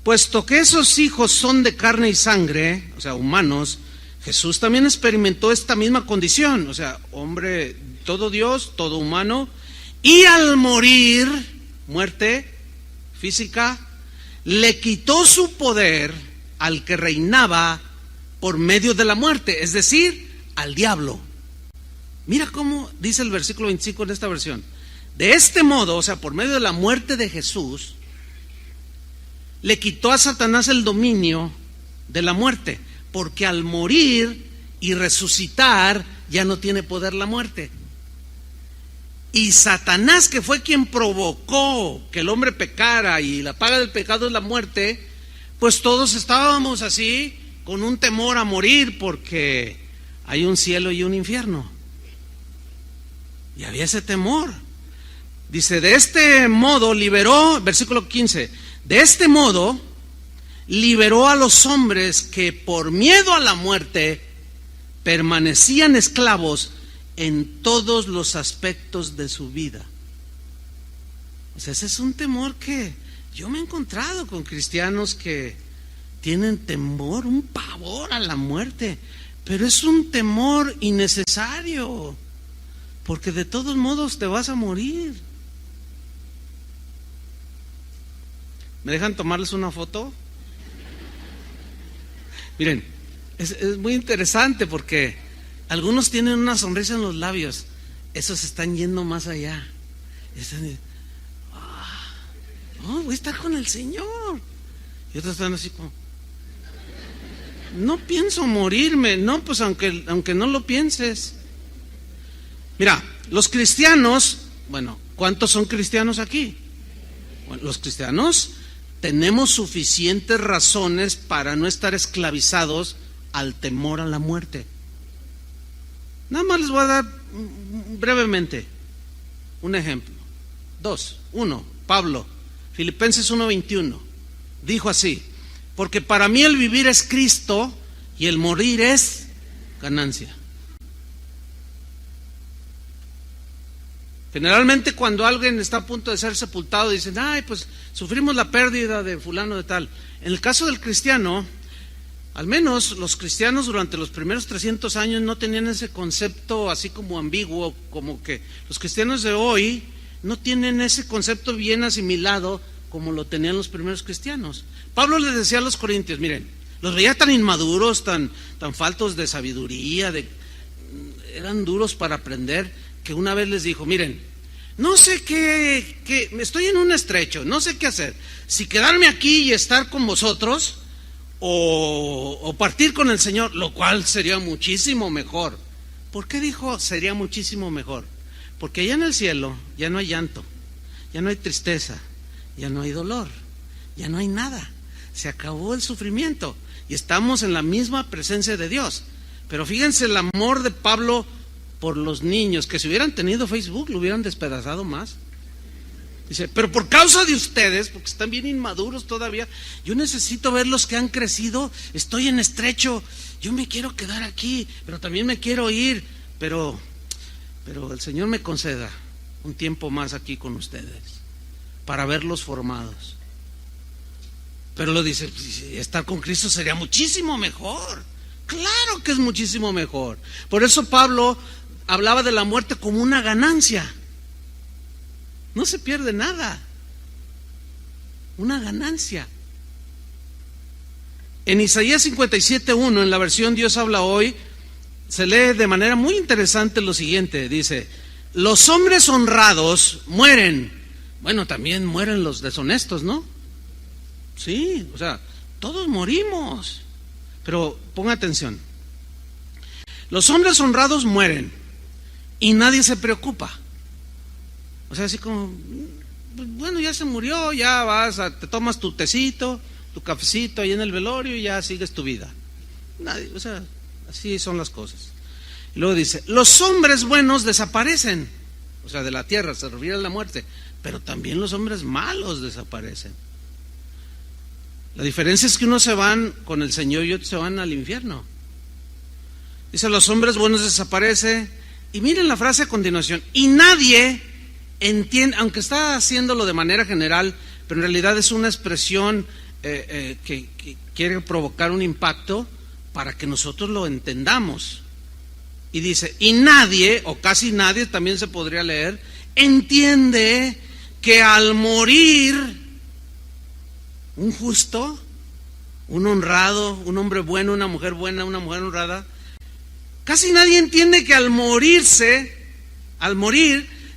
puesto que esos hijos son de carne y sangre, o sea, humanos, Jesús también experimentó esta misma condición, o sea, hombre, todo Dios, todo humano, y al morir, muerte física, le quitó su poder al que reinaba por medio de la muerte, es decir, al diablo. Mira cómo dice el versículo 25 en esta versión: de este modo, o sea, por medio de la muerte de Jesús, le quitó a Satanás el dominio de la muerte, porque al morir y resucitar ya no tiene poder la muerte. Y Satanás, que fue quien provocó que el hombre pecara y la paga del pecado es la muerte, pues todos estábamos así con un temor a morir, porque hay un cielo y un infierno. Y había ese temor. Dice, de este modo liberó, versículo 15, de este modo liberó a los hombres que por miedo a la muerte permanecían esclavos en todos los aspectos de su vida. O sea, ese es un temor que yo me he encontrado con cristianos que tienen temor, un pavor a la muerte, pero es un temor innecesario, porque de todos modos te vas a morir. ¿Me dejan tomarles una foto? Miren, es muy interesante porque Algunos tienen una sonrisa en los labios, esos están yendo más allá. Voy a estar con el Señor. Y otros están así como, no pienso morirme. No, pues aunque no lo pienses. Mira, los cristianos, bueno, ¿cuántos son cristianos aquí? Bueno, los cristianos tenemos suficientes razones para no estar esclavizados al temor a la muerte. Nada más les voy a dar brevemente un ejemplo. 1, Pablo, Filipenses 1:21, dijo así: porque para mí el vivir es Cristo y el morir es ganancia. Generalmente cuando alguien está a punto de ser sepultado dicen, ay, pues sufrimos la pérdida de fulano de tal. En el caso del cristiano, al menos los cristianos durante los primeros 300 años no tenían ese concepto así como ambiguo, como que los cristianos de hoy no tienen ese concepto bien asimilado como lo tenían los primeros cristianos. Pablo les decía a los corintios, miren, los veía tan inmaduros, tan faltos de sabiduría, eran duros para aprender, que una vez les dijo, miren, no sé qué, estoy en un estrecho, no sé qué hacer, si quedarme aquí y estar con vosotros o partir con el Señor, lo cual sería muchísimo mejor. ¿Por qué dijo sería muchísimo mejor? Porque allá en el cielo ya no hay llanto, ya no hay tristeza, ya no hay dolor, ya no hay nada, se acabó el sufrimiento y estamos en la misma presencia de Dios. Pero fíjense el amor de Pablo por los niños, que si hubieran tenido Facebook lo hubieran despedazado más. Dice, pero por causa de ustedes, porque están bien inmaduros todavía, yo necesito ver los que han crecido, estoy en estrecho, yo me quiero quedar aquí, pero también me quiero ir, pero el Señor me conceda un tiempo más aquí con ustedes, para verlos formados. Pero lo dice, estar con Cristo sería muchísimo mejor. Claro que es muchísimo mejor. Por eso Pablo hablaba de la muerte como una ganancia. No se pierde nada. Una ganancia. En Isaías 57:1, en la versión Dios habla hoy, se lee de manera muy interesante lo siguiente. Dice, los hombres honrados mueren. Bueno, también mueren los deshonestos, ¿no? Sí, o sea, todos morimos. Pero ponga atención. Los hombres honrados mueren y nadie se preocupa. O sea, así como, bueno, ya se murió, ya te tomas tu tecito, tu cafecito ahí en el velorio y ya sigues tu vida. Nadie, o sea, así son las cosas. Y luego dice, los hombres buenos desaparecen. O sea, de la tierra, se refiere a la muerte. Pero también los hombres malos desaparecen. La diferencia es que unos se van con el Señor y otros se van al infierno. Dice, los hombres buenos desaparecen. Y miren la frase a continuación. Y nadie entiende, aunque está haciéndolo de manera general, pero en realidad es una expresión que quiere provocar un impacto para que nosotros lo entendamos. Y dice, y nadie, o casi nadie, también se podría leer, entiende que al morir un justo, un honrado, un hombre bueno, una mujer buena, una mujer honrada, casi nadie entiende que al morir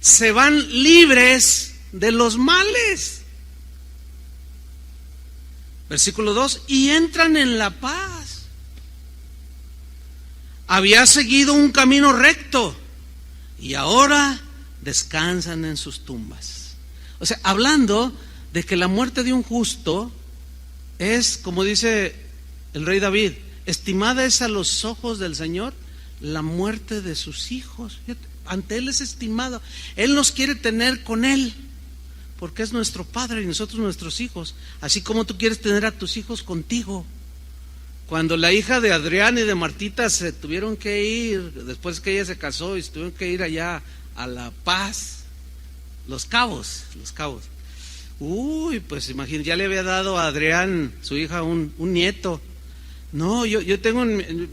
se van libres de los males. Versículo 2, y entran en la paz. Había seguido un camino recto y ahora descansan en sus tumbas. O sea, hablando de que la muerte de un justo es, como dice el rey David, estimada es a los ojos del Señor la muerte de sus hijos. Ante Él es estimado. Él nos quiere tener con Él, porque es nuestro Padre y nosotros nuestros hijos. Así como tú quieres tener a tus hijos contigo. Cuando la hija de Adrián y de Martita se tuvieron que ir, después que ella se casó y se tuvieron que ir allá a La Paz, Los Cabos. Uy, pues imagínate, ya le había dado a Adrián, su hija, un nieto. No, yo tengo,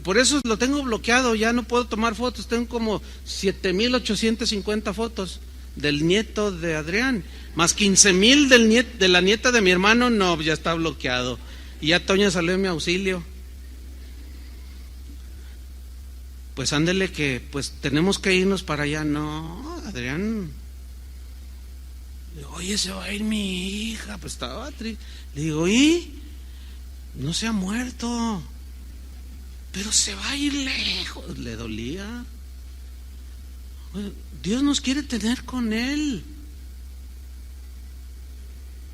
por eso lo tengo bloqueado, ya no puedo tomar fotos, tengo como 7,850 fotos del nieto de Adrián, más 15,000 de la nieta de mi hermano, no, ya está bloqueado. Y ya Toña salió en mi auxilio. pues ándele que pues tenemos que irnos para allá. No, Adrián, oye, se va a ir mi hija. Pues estaba triste. Le digo, ¿y? No se ha muerto, pero se va a ir lejos. Le dolía. Dios nos quiere tener con Él.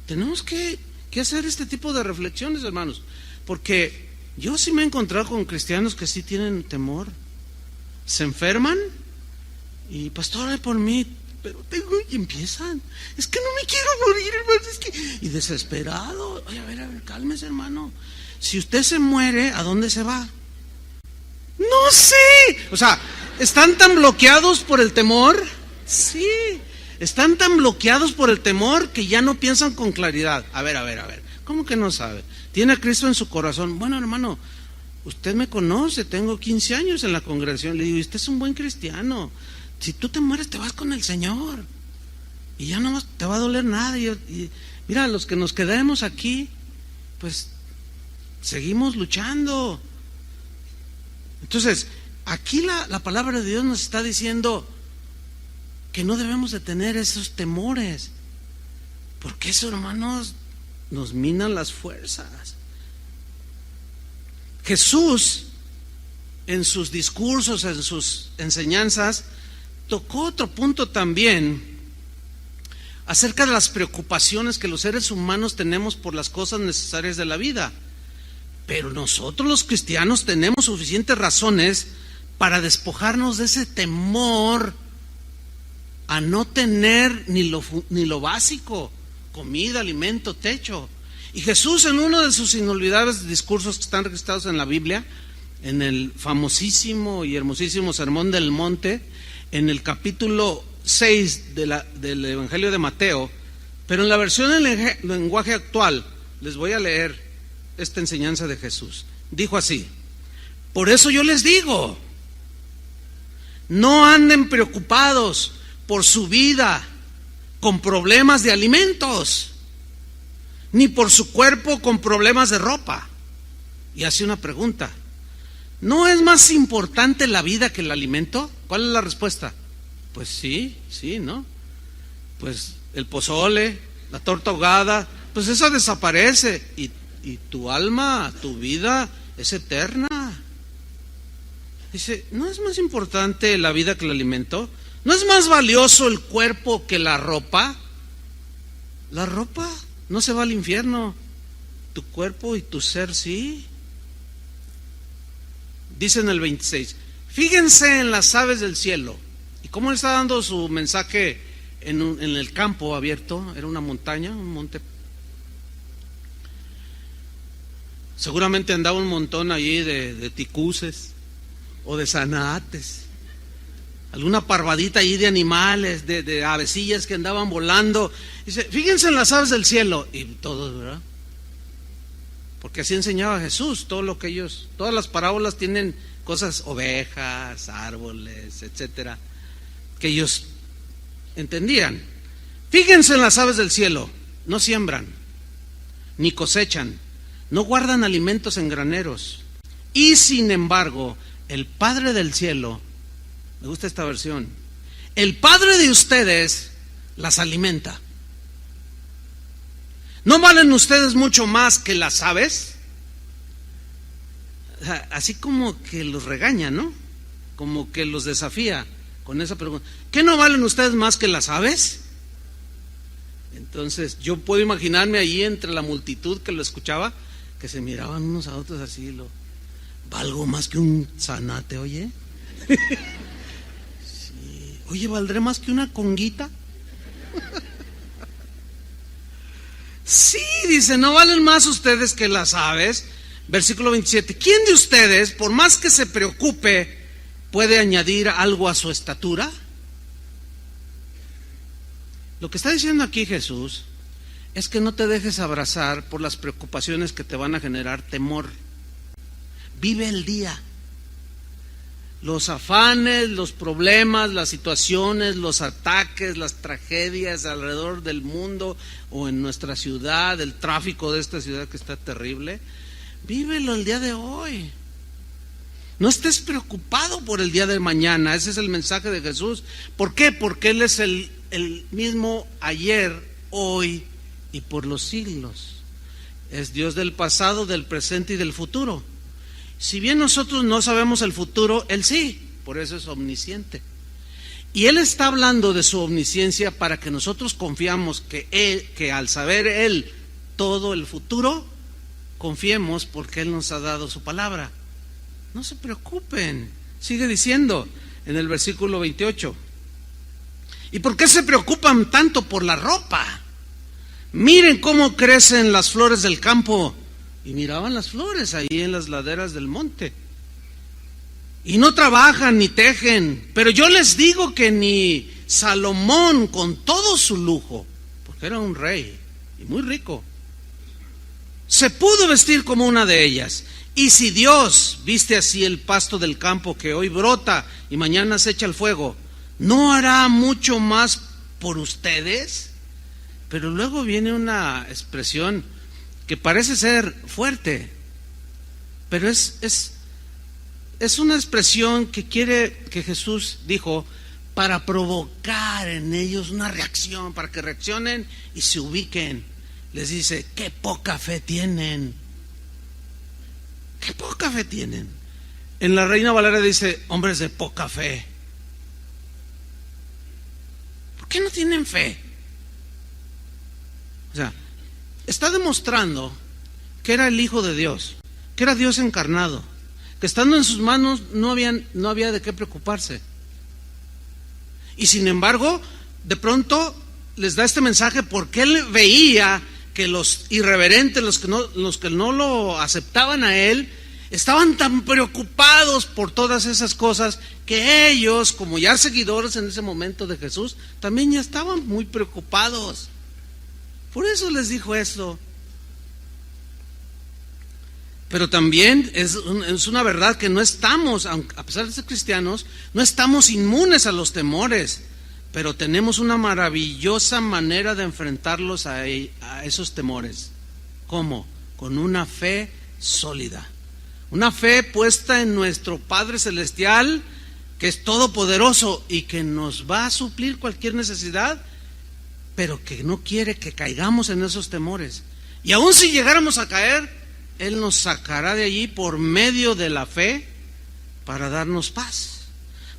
Tenemos que hacer este tipo de reflexiones, hermanos, porque yo sí me he encontrado con cristianos que sí tienen temor. Se enferman y pastor, ore por mí, pero y empiezan, es que no me quiero morir, hermano, es que, y desesperado. Oye, a ver, cálmese, hermano. Si usted se muere, ¿a dónde se va? No sé. O sea, ¿están tan bloqueados por el temor? Sí. Están tan bloqueados por el temor que ya no piensan con claridad. A ver. ¿Cómo que no sabe? ¿Tiene a Cristo en su corazón? Bueno, hermano, usted me conoce, tengo 15 años en la congregación. Le digo, usted es un buen cristiano. Si tú te mueres, te vas con el Señor. Y ya no te va a doler nada. Y mira, los que nos quedemos aquí, pues seguimos luchando. Entonces, aquí la palabra de Dios nos está diciendo que no debemos de tener esos temores, porque eso, hermanos, nos minan las fuerzas. Jesús, en sus discursos, en sus enseñanzas, tocó otro punto también acerca de las preocupaciones que los seres humanos tenemos por las cosas necesarias de la vida. Pero nosotros los cristianos tenemos suficientes razones para despojarnos de ese temor a no tener ni lo básico, comida, alimento, techo. Y Jesús, en uno de sus inolvidables discursos que están registrados en la Biblia, en el famosísimo y hermosísimo Sermón del Monte, en el capítulo 6 del Evangelio de Mateo, pero en la versión en lenguaje actual, les voy a leer esta enseñanza de Jesús. Dijo así: por eso yo les digo, no anden preocupados por su vida con problemas de alimentos, ni por su cuerpo con problemas de ropa. Y hace una pregunta: ¿no es más importante la vida que el alimento? ¿Cuál es la respuesta? Pues sí, ¿no? Pues el pozole, la torta ahogada, pues eso desaparece, y tu alma, tu vida es eterna. Dice, ¿no es más importante la vida que el alimento? ¿No es más valioso el cuerpo que la ropa? La ropa no se va al infierno, tu cuerpo y tu ser sí. Dice en el 26, fíjense en las aves del cielo. ¿Y cómo le está dando su mensaje en el campo abierto? Era una montaña, un monte. Seguramente andaba un montón allí de ticuces o de zanates, alguna parvadita allí de animales, de avecillas que andaban volando. Dice, fíjense en las aves del cielo. Y todos, ¿verdad? Porque así enseñaba Jesús, todas las parábolas tienen cosas, ovejas, árboles, etcétera, que ellos entendían. Fíjense en las aves del cielo, no siembran, ni cosechan, no guardan alimentos en graneros, y sin embargo, el Padre del cielo, me gusta esta versión, el Padre de ustedes las alimenta. ¿No valen ustedes mucho más que las aves? O sea, así como que los regaña, ¿no? Como que los desafía con esa pregunta. ¿Qué no valen ustedes más que las aves? Entonces yo puedo imaginarme allí entre la multitud que lo escuchaba, que se miraban unos a otros así, ¿valgo más que un zanate, oye? Sí. Oye, ¿valdré más que una conguita? Sí, dice, ¿no valen más ustedes que las aves? Versículo 27, ¿quién de ustedes, por más que se preocupe, puede añadir algo a su estatura? Lo que está diciendo aquí Jesús es que no te dejes abrazar por las preocupaciones que te van a generar temor. Vive el día. Los afanes, los problemas, las situaciones, los ataques, las tragedias alrededor del mundo o en nuestra ciudad, el tráfico de esta ciudad que está terrible, vívelo el día de hoy. No estés preocupado por el día de mañana. Ese es el mensaje de Jesús. ¿Por qué? Porque Él es el mismo ayer, hoy y por los siglos. Es Dios del pasado, del presente y del futuro. Si bien nosotros no sabemos el futuro, Él sí, por eso es omnisciente. Y Él está hablando de su omnisciencia para que nosotros confiamos que al saber Él todo el futuro, confiemos porque Él nos ha dado su palabra. No se preocupen. Sigue diciendo en el versículo 28. ¿Y por qué se preocupan tanto por la ropa? Miren cómo crecen las flores del campo. Y miraban las flores ahí en las laderas del monte. Y no trabajan ni tejen. Pero yo les digo que ni Salomón, con todo su lujo, porque era un rey y muy rico, se pudo vestir como una de ellas. Y si Dios viste así el pasto del campo que hoy brota y mañana se echa al fuego, ¿no hará mucho más por ustedes? Pero luego viene una expresión que parece ser fuerte, pero es una expresión que Jesús dijo para provocar en ellos una reacción, para que reaccionen y se ubiquen. Les dice, qué poca fe tienen. Qué poca fe tienen. En la Reina Valera dice, hombres de poca fe. ¿Por qué no tienen fe? O sea, está demostrando que era el Hijo de Dios, que era Dios encarnado, que estando en sus manos no había de qué preocuparse. Y sin embargo, de pronto les da este mensaje porque Él veía que los irreverentes, los que no lo aceptaban a Él, estaban tan preocupados por todas esas cosas que ellos, como ya seguidores en ese momento de Jesús, también ya estaban muy preocupados. Por eso les dijo esto. Pero también es una verdad que no estamos, a pesar de ser cristianos, no estamos inmunes a los temores, pero tenemos una maravillosa manera de enfrentarlos a esos temores. ¿Cómo? Con una fe sólida. Una fe puesta en nuestro Padre Celestial, que es todopoderoso y que nos va a suplir cualquier necesidad, pero que no quiere que caigamos en esos temores. Y aun si llegáramos a caer, Él nos sacará de allí por medio de la fe para darnos paz.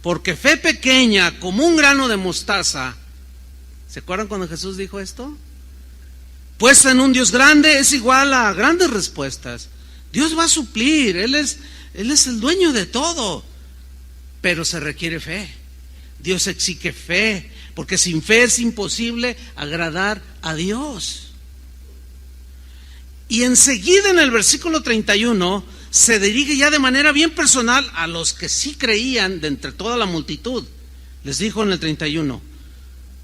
Porque fe pequeña como un grano de mostaza, ¿se acuerdan cuando Jesús dijo esto? Puesta en un Dios grande es igual a grandes respuestas. Dios va a suplir, Él es el dueño de todo, pero se requiere fe. Dios exige fe, porque sin fe es imposible agradar a Dios. Y enseguida en el versículo 31 se dirige ya de manera bien personal a los que sí creían de entre toda la multitud. Les dijo en el 31,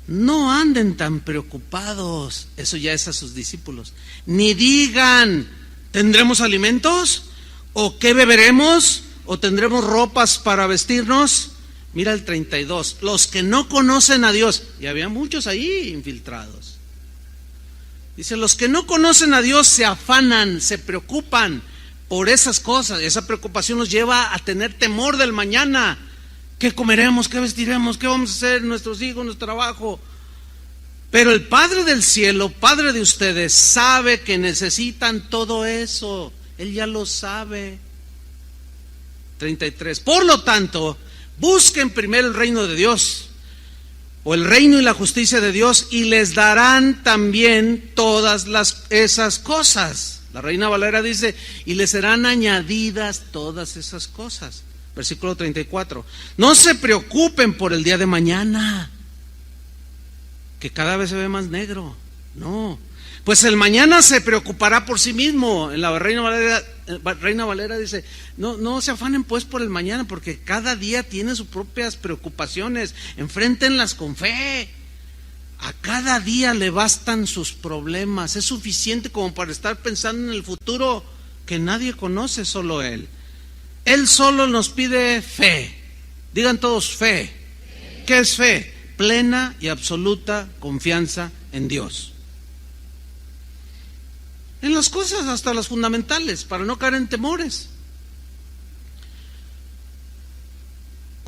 no anden tan preocupados, eso ya es a sus discípulos, ni digan, ¿tendremos alimentos? ¿O qué beberemos? ¿O tendremos ropas para vestirnos? Mira el 32, los que no conocen a Dios, y había muchos ahí infiltrados. Dice, los que no conocen a Dios se afanan, se preocupan por esas cosas. Esa preocupación nos lleva a tener temor del mañana. ¿Qué comeremos? ¿Qué vestiremos? ¿Qué vamos a hacer? Nuestros hijos, nuestro trabajo. Pero el Padre del cielo, Padre de ustedes, sabe que necesitan todo eso. Él ya lo sabe. 33. Por lo tanto, busquen primero el reino de Dios, o el reino y la justicia de Dios, y les darán también todas esas cosas. La Reina Valera dice, y les serán añadidas todas esas cosas. Versículo 34. No se preocupen por el día de mañana, que cada vez se ve más negro. No, pues el mañana se preocupará por sí mismo. En la Reina Valera dice, no se afanen pues por el mañana, porque cada día tiene sus propias preocupaciones. Enfréntenlas con fe. A cada día le bastan sus problemas. Es suficiente como para estar pensando en el futuro que nadie conoce, solo Él. Él solo nos pide fe. Digan todos fe. ¿Qué es fe? Plena y absoluta confianza en Dios. En las cosas hasta las fundamentales, para no caer en temores.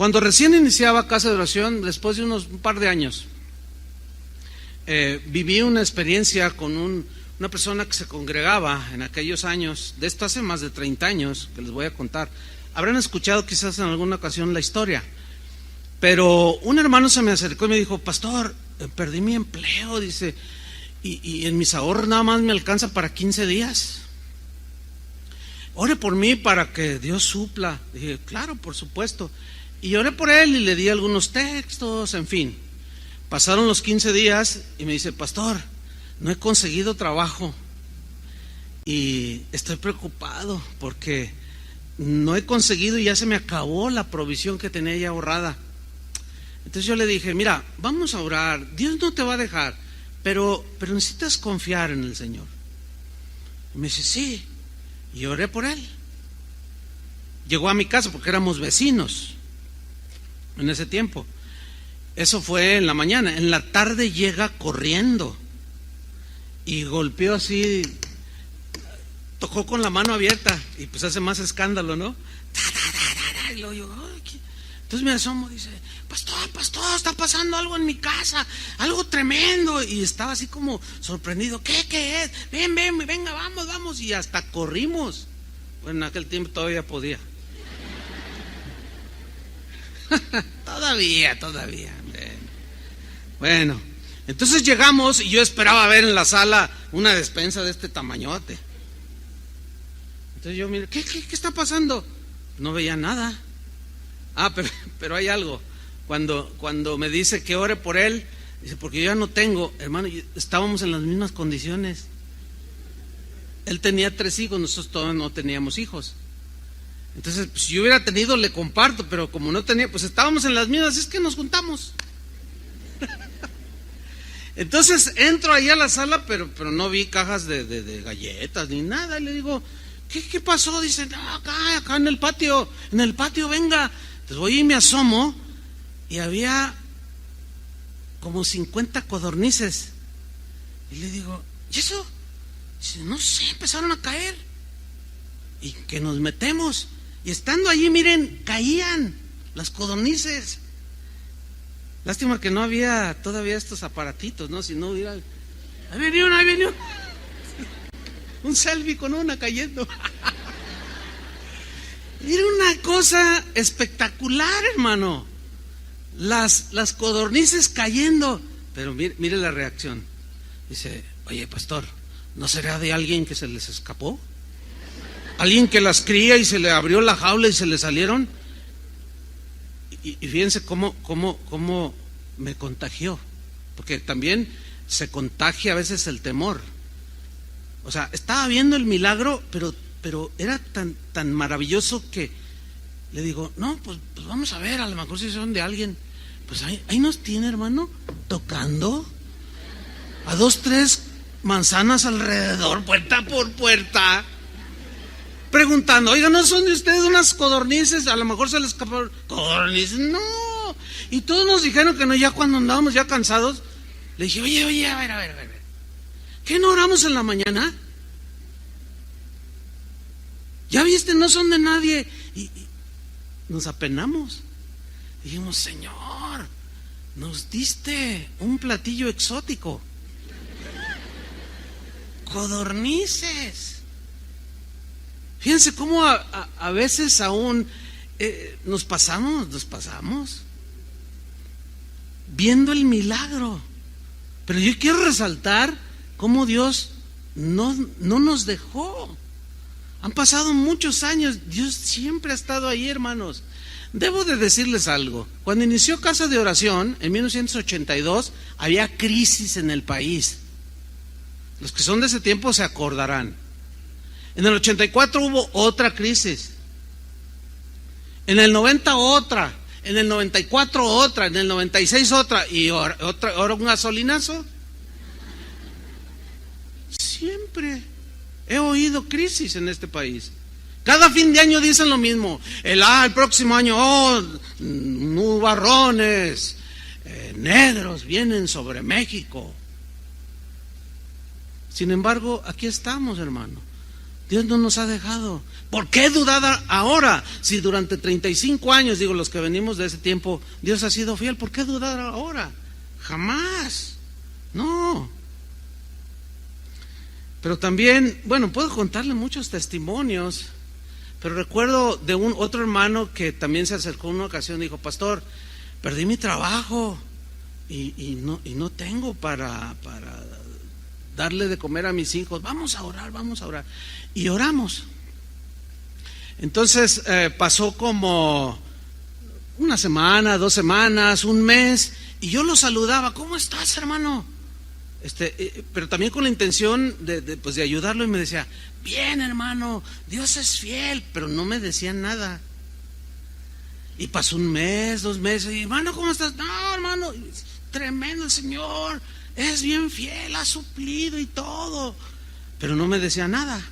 Cuando recién iniciaba Casa de Oración, después de un par de años, viví una experiencia con una persona que se congregaba en aquellos años, de esto hace más de 30 años, que les voy a contar. Habrán escuchado quizás en alguna ocasión la historia, pero un hermano se me acercó y me dijo: pastor, perdí mi empleo, dice, y en mis ahorros nada más me alcanza para 15 días. Ore por mí para que Dios supla. Dije: claro, por supuesto. Y oré por él y le di algunos textos, en fin. Pasaron los 15 días y me dice: pastor, no he conseguido trabajo y estoy preocupado porque no he conseguido y ya se me acabó la provisión que tenía ya ahorrada. Entonces yo le dije: mira, vamos a orar, Dios no te va a dejar, pero necesitas confiar en el Señor. Y me dice: sí. Y oré por él. Llegó a mi casa porque éramos vecinos en ese tiempo. Eso fue en la mañana. En la tarde llega corriendo y golpeó así, tocó con la mano abierta y pues hace más escándalo, ¿no? Y luego yo, entonces me asomo, dice: pastor, está pasando algo en mi casa, algo tremendo. Y estaba así como sorprendido. ¿Qué es? Venga, vamos. Y hasta corrimos. Bueno, en aquel tiempo todavía podía. Todavía. Bueno, entonces llegamos y yo esperaba ver en la sala una despensa de este tamañote. Entonces yo miro, ¿qué está pasando? No veía nada. Pero hay algo. Cuando me dice que ore por él, dice: porque yo ya no tengo, hermano, estábamos en las mismas condiciones. Él tenía 3 hijos, nosotros todos no teníamos hijos. Entonces, pues, si yo hubiera tenido, le comparto, pero como no tenía, pues estábamos en las mismas, es que nos juntamos. Entonces entro ahí a la sala, pero no vi cajas de galletas ni nada. Y le digo: ¿qué pasó? Dice: no, acá en el patio, venga. Entonces voy y me asomo y había como 50 codornices. Y le digo: ¿y eso? Dice: no sé, empezaron a caer. Y que nos metemos. Y estando allí, miren, caían las codornices. Lástima que no había todavía estos aparatitos, ¿no? Si no hubiera... Ahí venía una. Un selfie con una cayendo. Era una cosa espectacular, hermano. Las codornices cayendo. Pero mire la reacción. Dice: oye, pastor, ¿no será de alguien que se les escapó? ¿Alguien que las cría y se le abrió la jaula y se le salieron? Y fíjense cómo me contagió. Porque también se contagia a veces el temor. O sea, estaba viendo el milagro, pero era tan maravilloso que le digo: no, pues vamos a ver, a lo mejor si son de alguien. Pues ahí nos tiene, hermano, tocando a 2, 3 manzanas alrededor, puerta por puerta, preguntando: oiga, ¿no son de ustedes unas codornices? A lo mejor se les escaparon. ¿Codornices? No. Y todos nos dijeron que no. Ya cuando andábamos ya cansados, le dije: oye, a ver, ¿qué no oramos en la mañana? ¿Ya viste? No son de nadie. Y nos apenamos. Dijimos: Señor, nos diste un platillo exótico. Codornices. Fíjense cómo a veces aún nos pasamos viendo el milagro. Pero yo quiero resaltar cómo Dios no nos dejó. Han pasado muchos años, Dios siempre ha estado ahí, hermanos. Debo de decirles algo. Cuando inició Casa de Oración, en 1982, había crisis en el país. Los que son de ese tiempo se acordarán. En el 84 hubo otra crisis. En el 90 otra. En el 94 otra. En el 96 otra. Y ahora un gasolinazo. Siempre he oído crisis en este país. Cada fin de año dicen lo mismo. El próximo año, nubarrones negros vienen sobre México. Sin embargo, aquí estamos, hermano. Dios no nos ha dejado. ¿Por qué dudar ahora? Si durante 35 años, digo, los que venimos de ese tiempo, Dios ha sido fiel, ¿por qué dudar ahora? Jamás. No. Pero también, bueno, puedo contarle muchos testimonios, pero recuerdo de otro hermano que también se acercó en una ocasión y dijo: pastor, perdí mi trabajo y no tengo para darle de comer a mis hijos. Vamos a orar. Y oramos. Entonces pasó como una semana, 2 semanas, un mes, y yo lo saludaba: ¿cómo estás, hermano? Pero también con la intención de ayudarlo, y me decía: bien, hermano, Dios es fiel, pero no me decía nada. Y pasó un mes, 2 meses, y hermano, ¿cómo estás? No, hermano, tremendo el Señor, es bien fiel, ha suplido y todo, pero no me decía nada.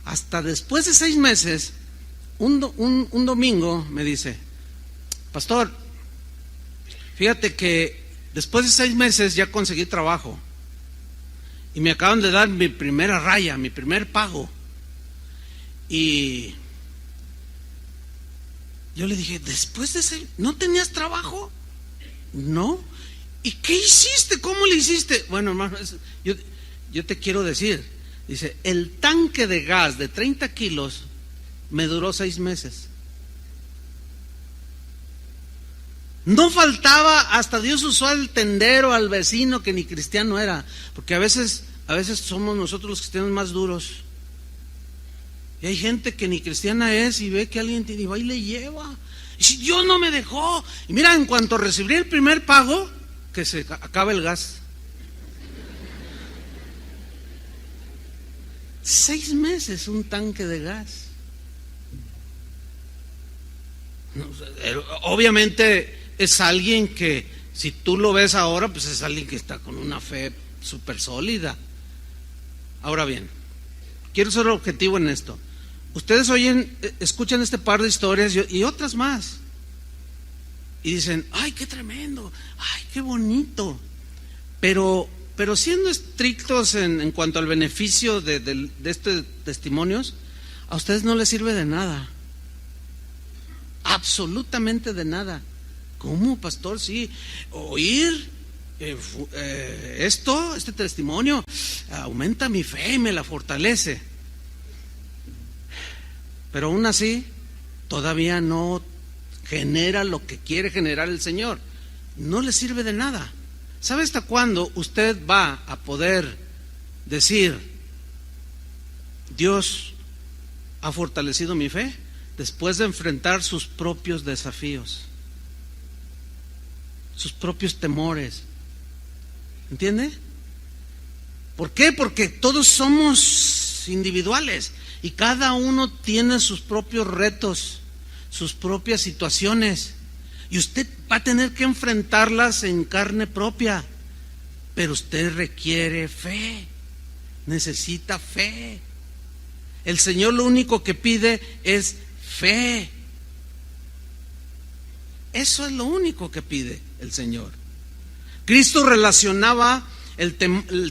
Hasta después de 6 meses, un domingo me dice: pastor, fíjate que después de 6 meses ya conseguí trabajo y me acaban de dar mi primera raya, mi primer pago. Y yo le dije: después de 6, ¿no tenías trabajo? No. ¿Y qué hiciste? ¿Cómo le hiciste? Bueno, hermano, yo te quiero decir, dice, el tanque de gas de 30 kilos me duró 6 meses. No faltaba, hasta Dios usó al tendero, al vecino que ni cristiano era, porque a veces somos nosotros los cristianos más duros. Y hay gente que ni cristiana es y ve que alguien tiene y va y le lleva. Y si Dios no me dejó, y mira, en cuanto recibí el primer pago, que se acaba el gas. 6 meses un tanque de gas. Obviamente es alguien que, si tú lo ves ahora, pues es alguien que está con una fe súper sólida. Ahora bien, quiero ser objetivo en esto. Ustedes escuchan este par de historias y otras más, y dicen: ay, qué tremendo, ay, qué bonito. Pero siendo estrictos en cuanto al beneficio de estos testimonios, a ustedes no les sirve de nada. Absolutamente de nada. ¿Cómo, pastor? Sí, oír este testimonio aumenta mi fe y me la fortalece. Pero aún así, todavía no genera lo que quiere generar el Señor. No le sirve de nada. ¿Sabe hasta cuándo usted va a poder decir: Dios ha fortalecido mi fe? Después de enfrentar sus propios desafíos, sus propios temores. ¿Entiende? ¿Por qué? Porque todos somos individuales y cada uno tiene sus propios retos, sus propias situaciones, y usted va a tener que enfrentarlas en carne propia. Pero usted requiere fe, necesita fe. El Señor lo único que pide es fe. Eso es lo único que pide el Señor. Cristo relacionaba el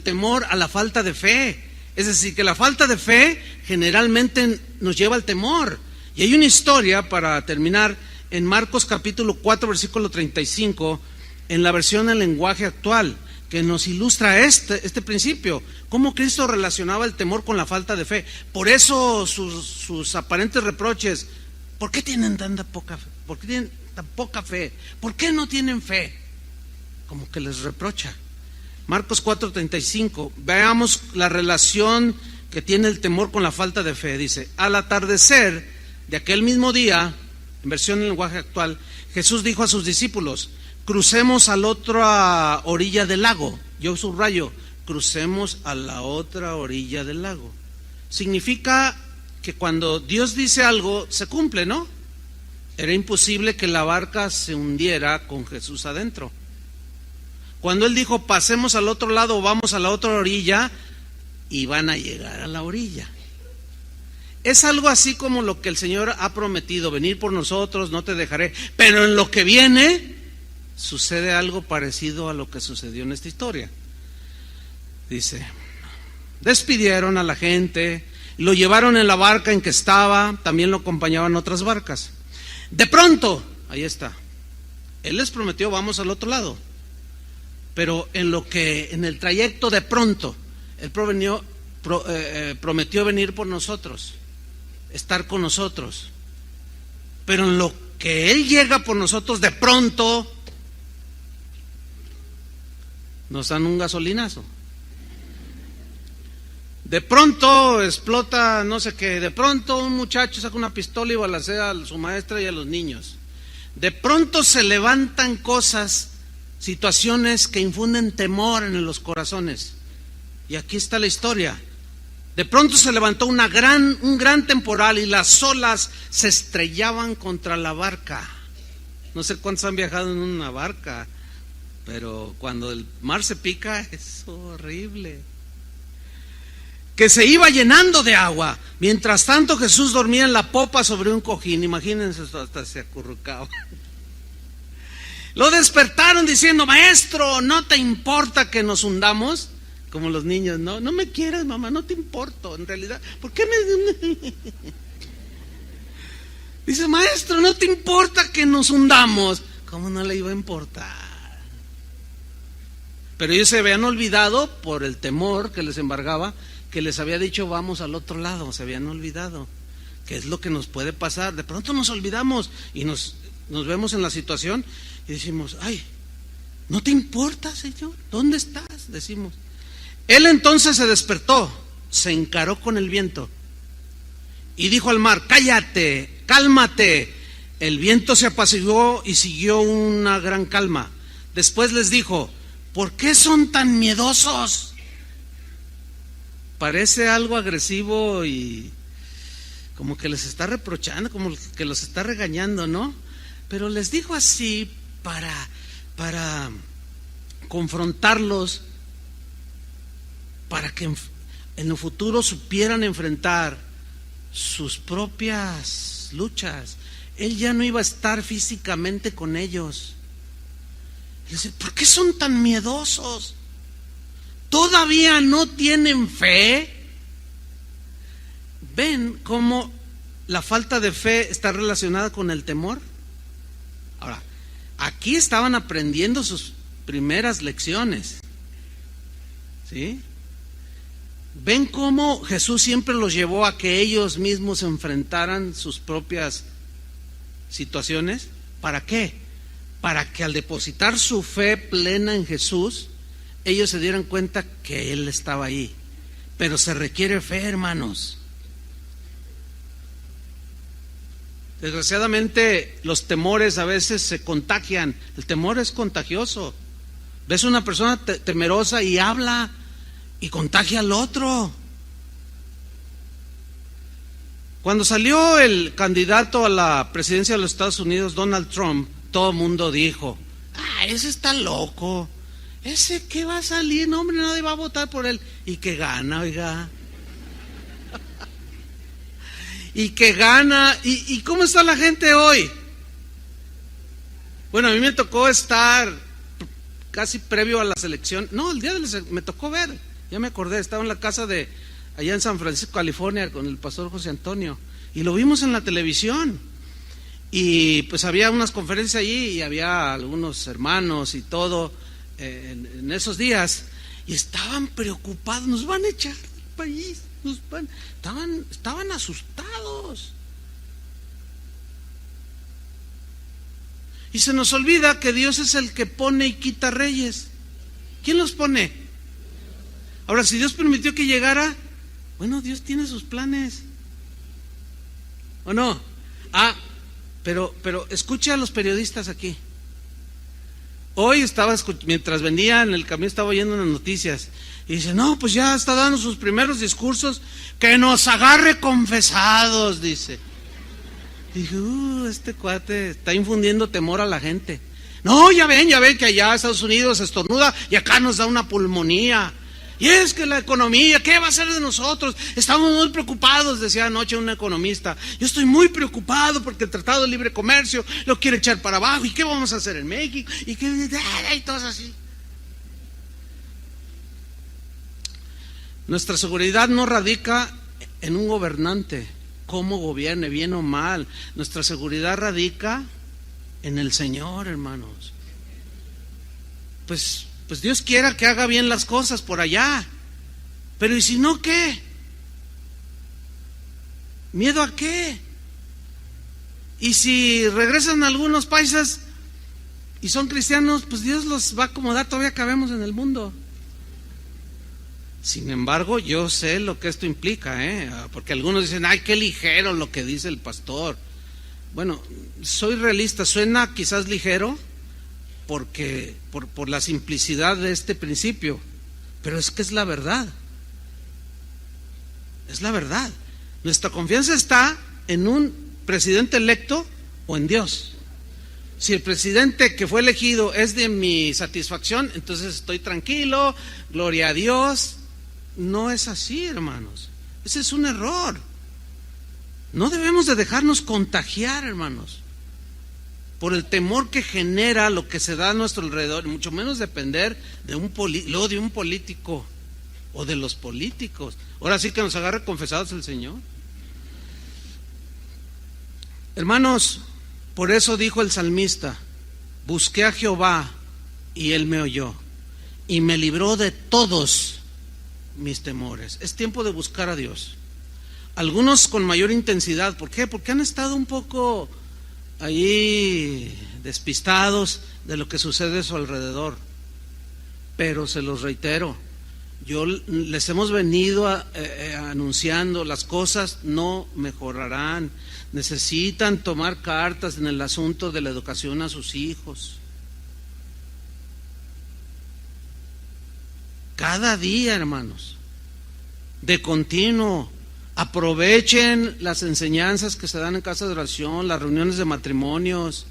temor a la falta de fe. Es decir, que la falta de fe generalmente nos lleva al temor. Y hay una historia, para terminar, en Marcos capítulo 4, versículo 35, en la versión del lenguaje actual, que nos ilustra este principio, cómo Cristo relacionaba el temor con la falta de fe. Por eso sus aparentes reproches: ¿por qué tienen tanta poca fe? ¿Por qué tienen tan poca fe? ¿Por qué no tienen fe? Como que les reprocha. Marcos 4:35, veamos la relación que tiene el temor con la falta de fe. Dice: al atardecer de aquel mismo día, en versión del lenguaje actual, Jesús dijo a sus discípulos: crucemos a la otra orilla del lago. Yo subrayo: crucemos a la otra orilla del lago. Significa que cuando Dios dice algo, se cumple, ¿no? Era imposible que la barca se hundiera con Jesús adentro. Cuando Él dijo: pasemos al otro lado, vamos a la otra orilla, iban a llegar a la orilla. Es algo así como lo que el Señor ha prometido: venir por nosotros, no te dejaré. Pero en lo que viene sucede algo parecido a lo que sucedió en esta historia. Dice: despidieron a la gente, Lo llevaron en la barca en que estaba, también lo acompañaban otras barcas. De pronto, ahí está, Él les prometió, vamos al otro lado. Pero en el trayecto de pronto, Él prometió venir por nosotros, estar con nosotros. Pero en lo que Él llega por nosotros, de pronto nos dan un gasolinazo. De pronto explota no sé qué, de pronto un muchacho saca una pistola y balacea a su maestra y a los niños. De pronto se levantan cosas, situaciones que infunden temor en los corazones. Y aquí está la historia. De pronto se levantó un gran temporal y las olas se estrellaban contra la barca. No sé cuántos han viajado en una barca, pero cuando el mar se pica es horrible. Que se iba llenando de agua. Mientras tanto Jesús dormía en la popa sobre un cojín. Imagínense, hasta se acurrucaba. Lo despertaron diciendo: maestro, ¿no te importa que nos hundamos? Como los niños, no me quieres, mamá, no te importo. En realidad, ¿por qué me...? Dice: maestro, ¿no te importa que nos hundamos? ¿Cómo no le iba a importar? Pero ellos se habían olvidado, por el temor que les embargaba, que les había dicho vamos al otro lado. Se habían olvidado. ¿Qué es lo que nos puede pasar? De pronto nos olvidamos y nos vemos en la situación y decimos: ay, ¿no te importa, Señor? ¿Dónde estás? Decimos. Él entonces se despertó, se encaró con el viento y dijo al mar: cállate, cálmate. El viento se apaciguó y siguió una gran calma. Después les dijo: ¿por qué son tan miedosos? Parece algo agresivo y como que les está reprochando, como que los está regañando, ¿no? Pero les dijo así para confrontarlos, para que en el futuro supieran enfrentar sus propias luchas. Él ya no iba a estar físicamente con ellos. Y dice: ¿por qué son tan miedosos? ¿Todavía no tienen fe? ¿Ven cómo la falta de fe está relacionada con el temor? Ahora, aquí estaban aprendiendo sus primeras lecciones, ¿sí? ¿Ven cómo Jesús siempre los llevó a que ellos mismos enfrentaran sus propias situaciones? ¿Para qué? Para que al depositar su fe plena en Jesús, ellos se dieran cuenta que Él estaba ahí. Pero se requiere fe, hermanos. Desgraciadamente los temores a veces se contagian. El temor es contagioso. Ves una persona temerosa y habla y contagia al otro. Cuando salió el candidato a la presidencia de los Estados Unidos, Donald Trump, todo el mundo dijo: ese está loco. ¿Ese qué va a salir? No, hombre, nadie va a votar por él. Y que gana, oiga. Y que gana. ¿Y cómo está la gente hoy? Bueno, a mí me tocó estar casi previo a la elecciones. No, el día de la elección me tocó ver. Ya me acordé, estaba en la casa allá en San Francisco, California, con el pastor José Antonio. Y lo vimos en la televisión. Y pues había unas conferencias allí y había algunos hermanos y todo. En esos días, y estaban preocupados: nos van a echar del país, estaban asustados. Y se nos olvida que Dios es el que pone y quita reyes. ¿Quién los pone? Ahora, si Dios permitió que llegara, bueno, Dios tiene sus planes, ¿o no? Pero escucha a los periodistas aquí. Hoy mientras venía en el camino, estaba oyendo unas noticias y dice: no, pues ya está dando sus primeros discursos, que nos agarre confesados, dice. Y dije: este cuate está infundiendo temor a la gente. No, ya ven que allá Estados Unidos estornuda y acá nos da una pulmonía. Y es que la economía, ¿qué va a ser de nosotros? Estamos muy preocupados, decía anoche un economista. Yo estoy muy preocupado porque el Tratado de Libre Comercio lo quiere echar para abajo. ¿Y qué vamos a hacer en México? Y todo así. Nuestra seguridad no radica en un gobernante, cómo gobierne, bien o mal. Nuestra seguridad radica en el Señor, hermanos. Pues Dios quiera que haga bien las cosas por allá, pero ¿y si no qué? ¿Miedo a qué? Y si regresan algunos paisas y son cristianos, pues Dios los va a acomodar, todavía cabemos en el mundo. Sin embargo, yo sé lo que esto implica, porque algunos dicen, ay, qué ligero lo que dice el pastor. Bueno, soy realista, suena quizás ligero porque por la simplicidad de este principio, pero es que es la verdad. Es la verdad. Nuestra confianza está en un presidente electo o en Dios. Si el presidente que fue elegido es de mi satisfacción, entonces estoy tranquilo, gloria a Dios. No es así, hermanos. Ese es un error. No debemos de dejarnos contagiar, hermanos, por el temor que genera lo que se da a nuestro alrededor, mucho menos depender de un político o de los políticos. Ahora sí que nos agarre confesados el Señor. Hermanos, por eso dijo el salmista, busqué a Jehová y Él me oyó y me libró de todos mis temores. Es tiempo de buscar a Dios. Algunos con mayor intensidad. ¿Por qué? Porque han estado un poco ahí despistados de lo que sucede a su alrededor. Pero se los reitero, les hemos venido anunciando, las cosas no mejorarán. Necesitan tomar cartas en el asunto de la educación a sus hijos. Cada día, hermanos, de continuo, aprovechen las enseñanzas que se dan en casa de oración, las reuniones de matrimonios.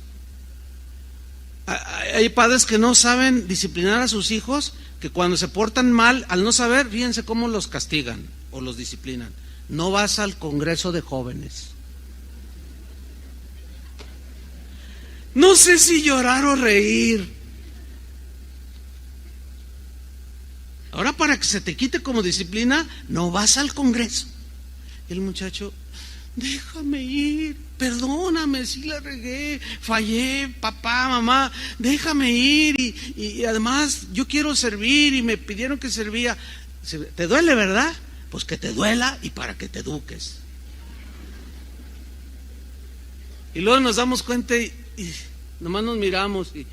Hay padres que no saben disciplinar a sus hijos, que cuando se portan mal, al no saber, fíjense cómo los castigan o los disciplinan. No vas al congreso de jóvenes. No sé si llorar o reír. Ahora, para que se te quite como disciplina, no vas al congreso. Y el muchacho, déjame ir, perdóname si la regué, fallé, papá, mamá, déjame ir y además yo quiero servir y me pidieron que servía. ¿Te duele, verdad? Pues que te duela y para que te eduques. Y luego nos damos cuenta y nomás nos miramos y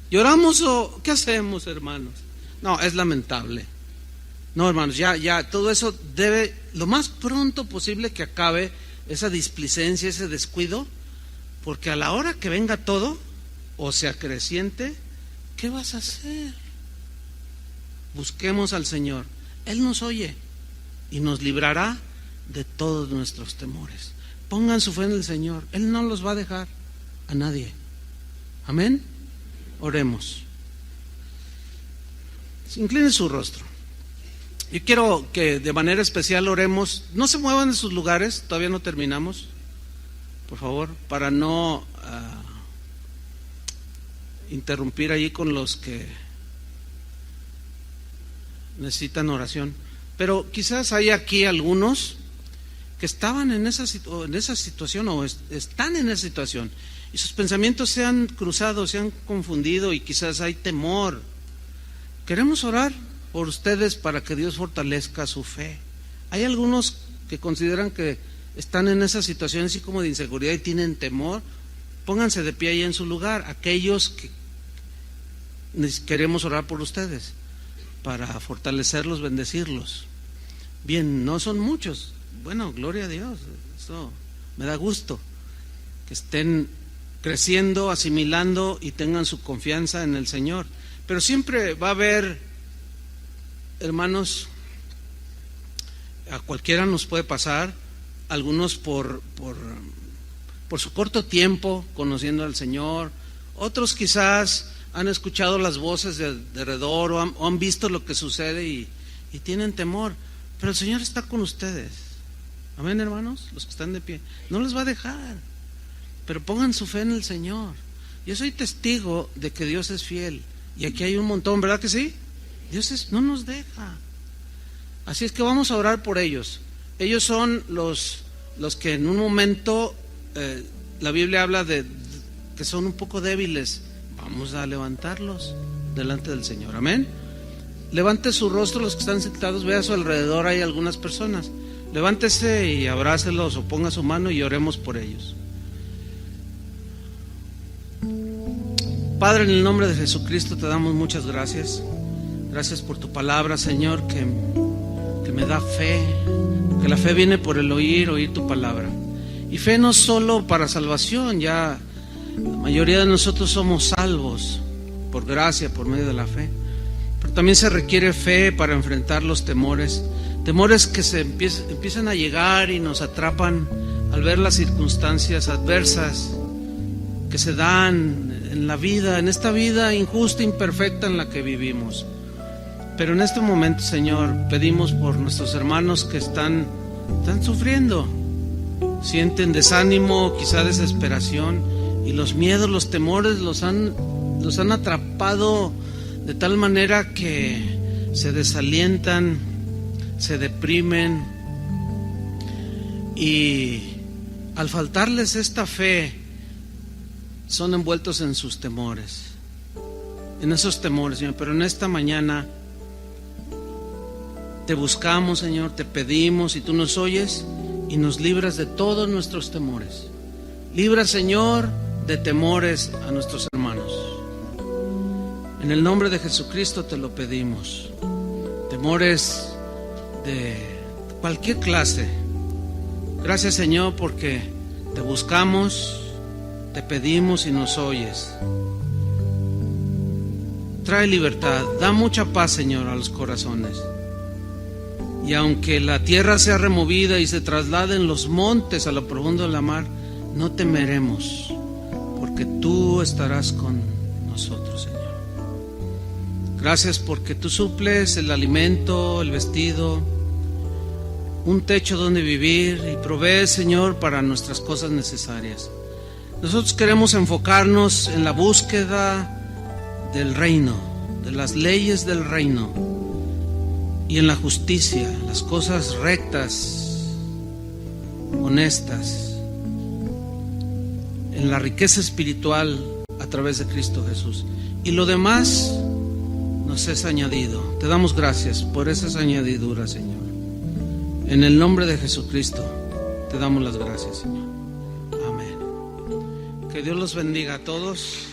lloramos o ¿qué hacemos, hermanos? No, es lamentable. No, hermanos, ya todo eso debe lo más pronto posible que acabe, esa displicencia, ese descuido, porque a la hora que venga todo o se acreciente, ¿qué vas a hacer? Busquemos al Señor. Él nos oye y nos librará de todos nuestros temores. Pongan su fe en el Señor. Él no los va a dejar a nadie. Amén. Oremos. Incline su rostro. Yo quiero que de manera especial oremos. No se muevan de sus lugares, todavía no terminamos, por favor, para no interrumpir allí con los que necesitan oración. Pero quizás hay aquí algunos que estaban en esa situación o están en esa situación y sus pensamientos se han cruzado, se han confundido y quizás hay temor. Queremos orar por ustedes para que Dios fortalezca su fe. Hay algunos que consideran que están en esa situación así como de inseguridad y tienen temor. Pónganse de pie ahí en su lugar. Aquellos que queremos orar por ustedes para fortalecerlos, bendecirlos. Bien, no son muchos. Bueno, gloria a Dios. Eso me da gusto que estén creciendo, asimilando y tengan su confianza en el Señor. Pero siempre va a haber, hermanos, a cualquiera nos puede pasar, algunos por su corto tiempo conociendo al Señor, otros quizás han escuchado las voces de alrededor o han visto lo que sucede y tienen temor, pero el Señor está con ustedes. Amén, hermanos, los que están de pie, no les va a dejar, pero pongan su fe en el Señor. Yo soy testigo de que Dios es fiel. Y aquí hay un montón, ¿verdad que sí? Dios no nos deja. Así es que vamos a orar por ellos. Ellos son los que en un momento, la Biblia habla de que son un poco débiles. Vamos a levantarlos delante del Señor, amén. Levante su rostro los que están sentados, vea a su alrededor, hay algunas personas. Levántese y abrácelos o ponga su mano y oremos por ellos. Padre, en el nombre de Jesucristo te damos muchas gracias. Gracias por tu palabra, Señor, que me da fe, que la fe viene por el oír tu palabra. Y fe no solo para salvación, ya la mayoría de nosotros somos salvos por gracia, por medio de la fe. Pero también se requiere fe para enfrentar los temores que se empiezan a llegar y nos atrapan al ver las circunstancias adversas que se dan en la vida, en esta vida injusta e imperfecta en la que vivimos. Pero en este momento, Señor, pedimos por nuestros hermanos que están sufriendo, sienten desánimo, quizá desesperación, y los miedos, los temores los han atrapado de tal manera que se desalientan, se deprimen, y al faltarles esta fe son envueltos en sus temores, en esos temores, Señor. Pero en esta mañana te buscamos, Señor, te pedimos, y tú nos oyes y nos libras de todos nuestros temores. Libra, Señor, de temores a nuestros hermanos. En el nombre de Jesucristo te lo pedimos. Temores de cualquier clase. Gracias, Señor, porque te buscamos, te pedimos y nos oyes. Trae libertad, da mucha paz, Señor, a los corazones. Y aunque la tierra sea removida y se trasladen los montes a lo profundo de la mar, no temeremos, porque tú estarás con nosotros, Señor. Gracias porque tú suples el alimento, el vestido, un techo donde vivir, y provees, Señor, para nuestras cosas necesarias. Nosotros queremos enfocarnos en la búsqueda del reino, de las leyes del reino, y en la justicia, las cosas rectas, honestas, en la riqueza espiritual a través de Cristo Jesús. Y lo demás nos es añadido. Te damos gracias por esas añadiduras, Señor. En el nombre de Jesucristo te damos las gracias, Señor. Amén. Que Dios los bendiga a todos.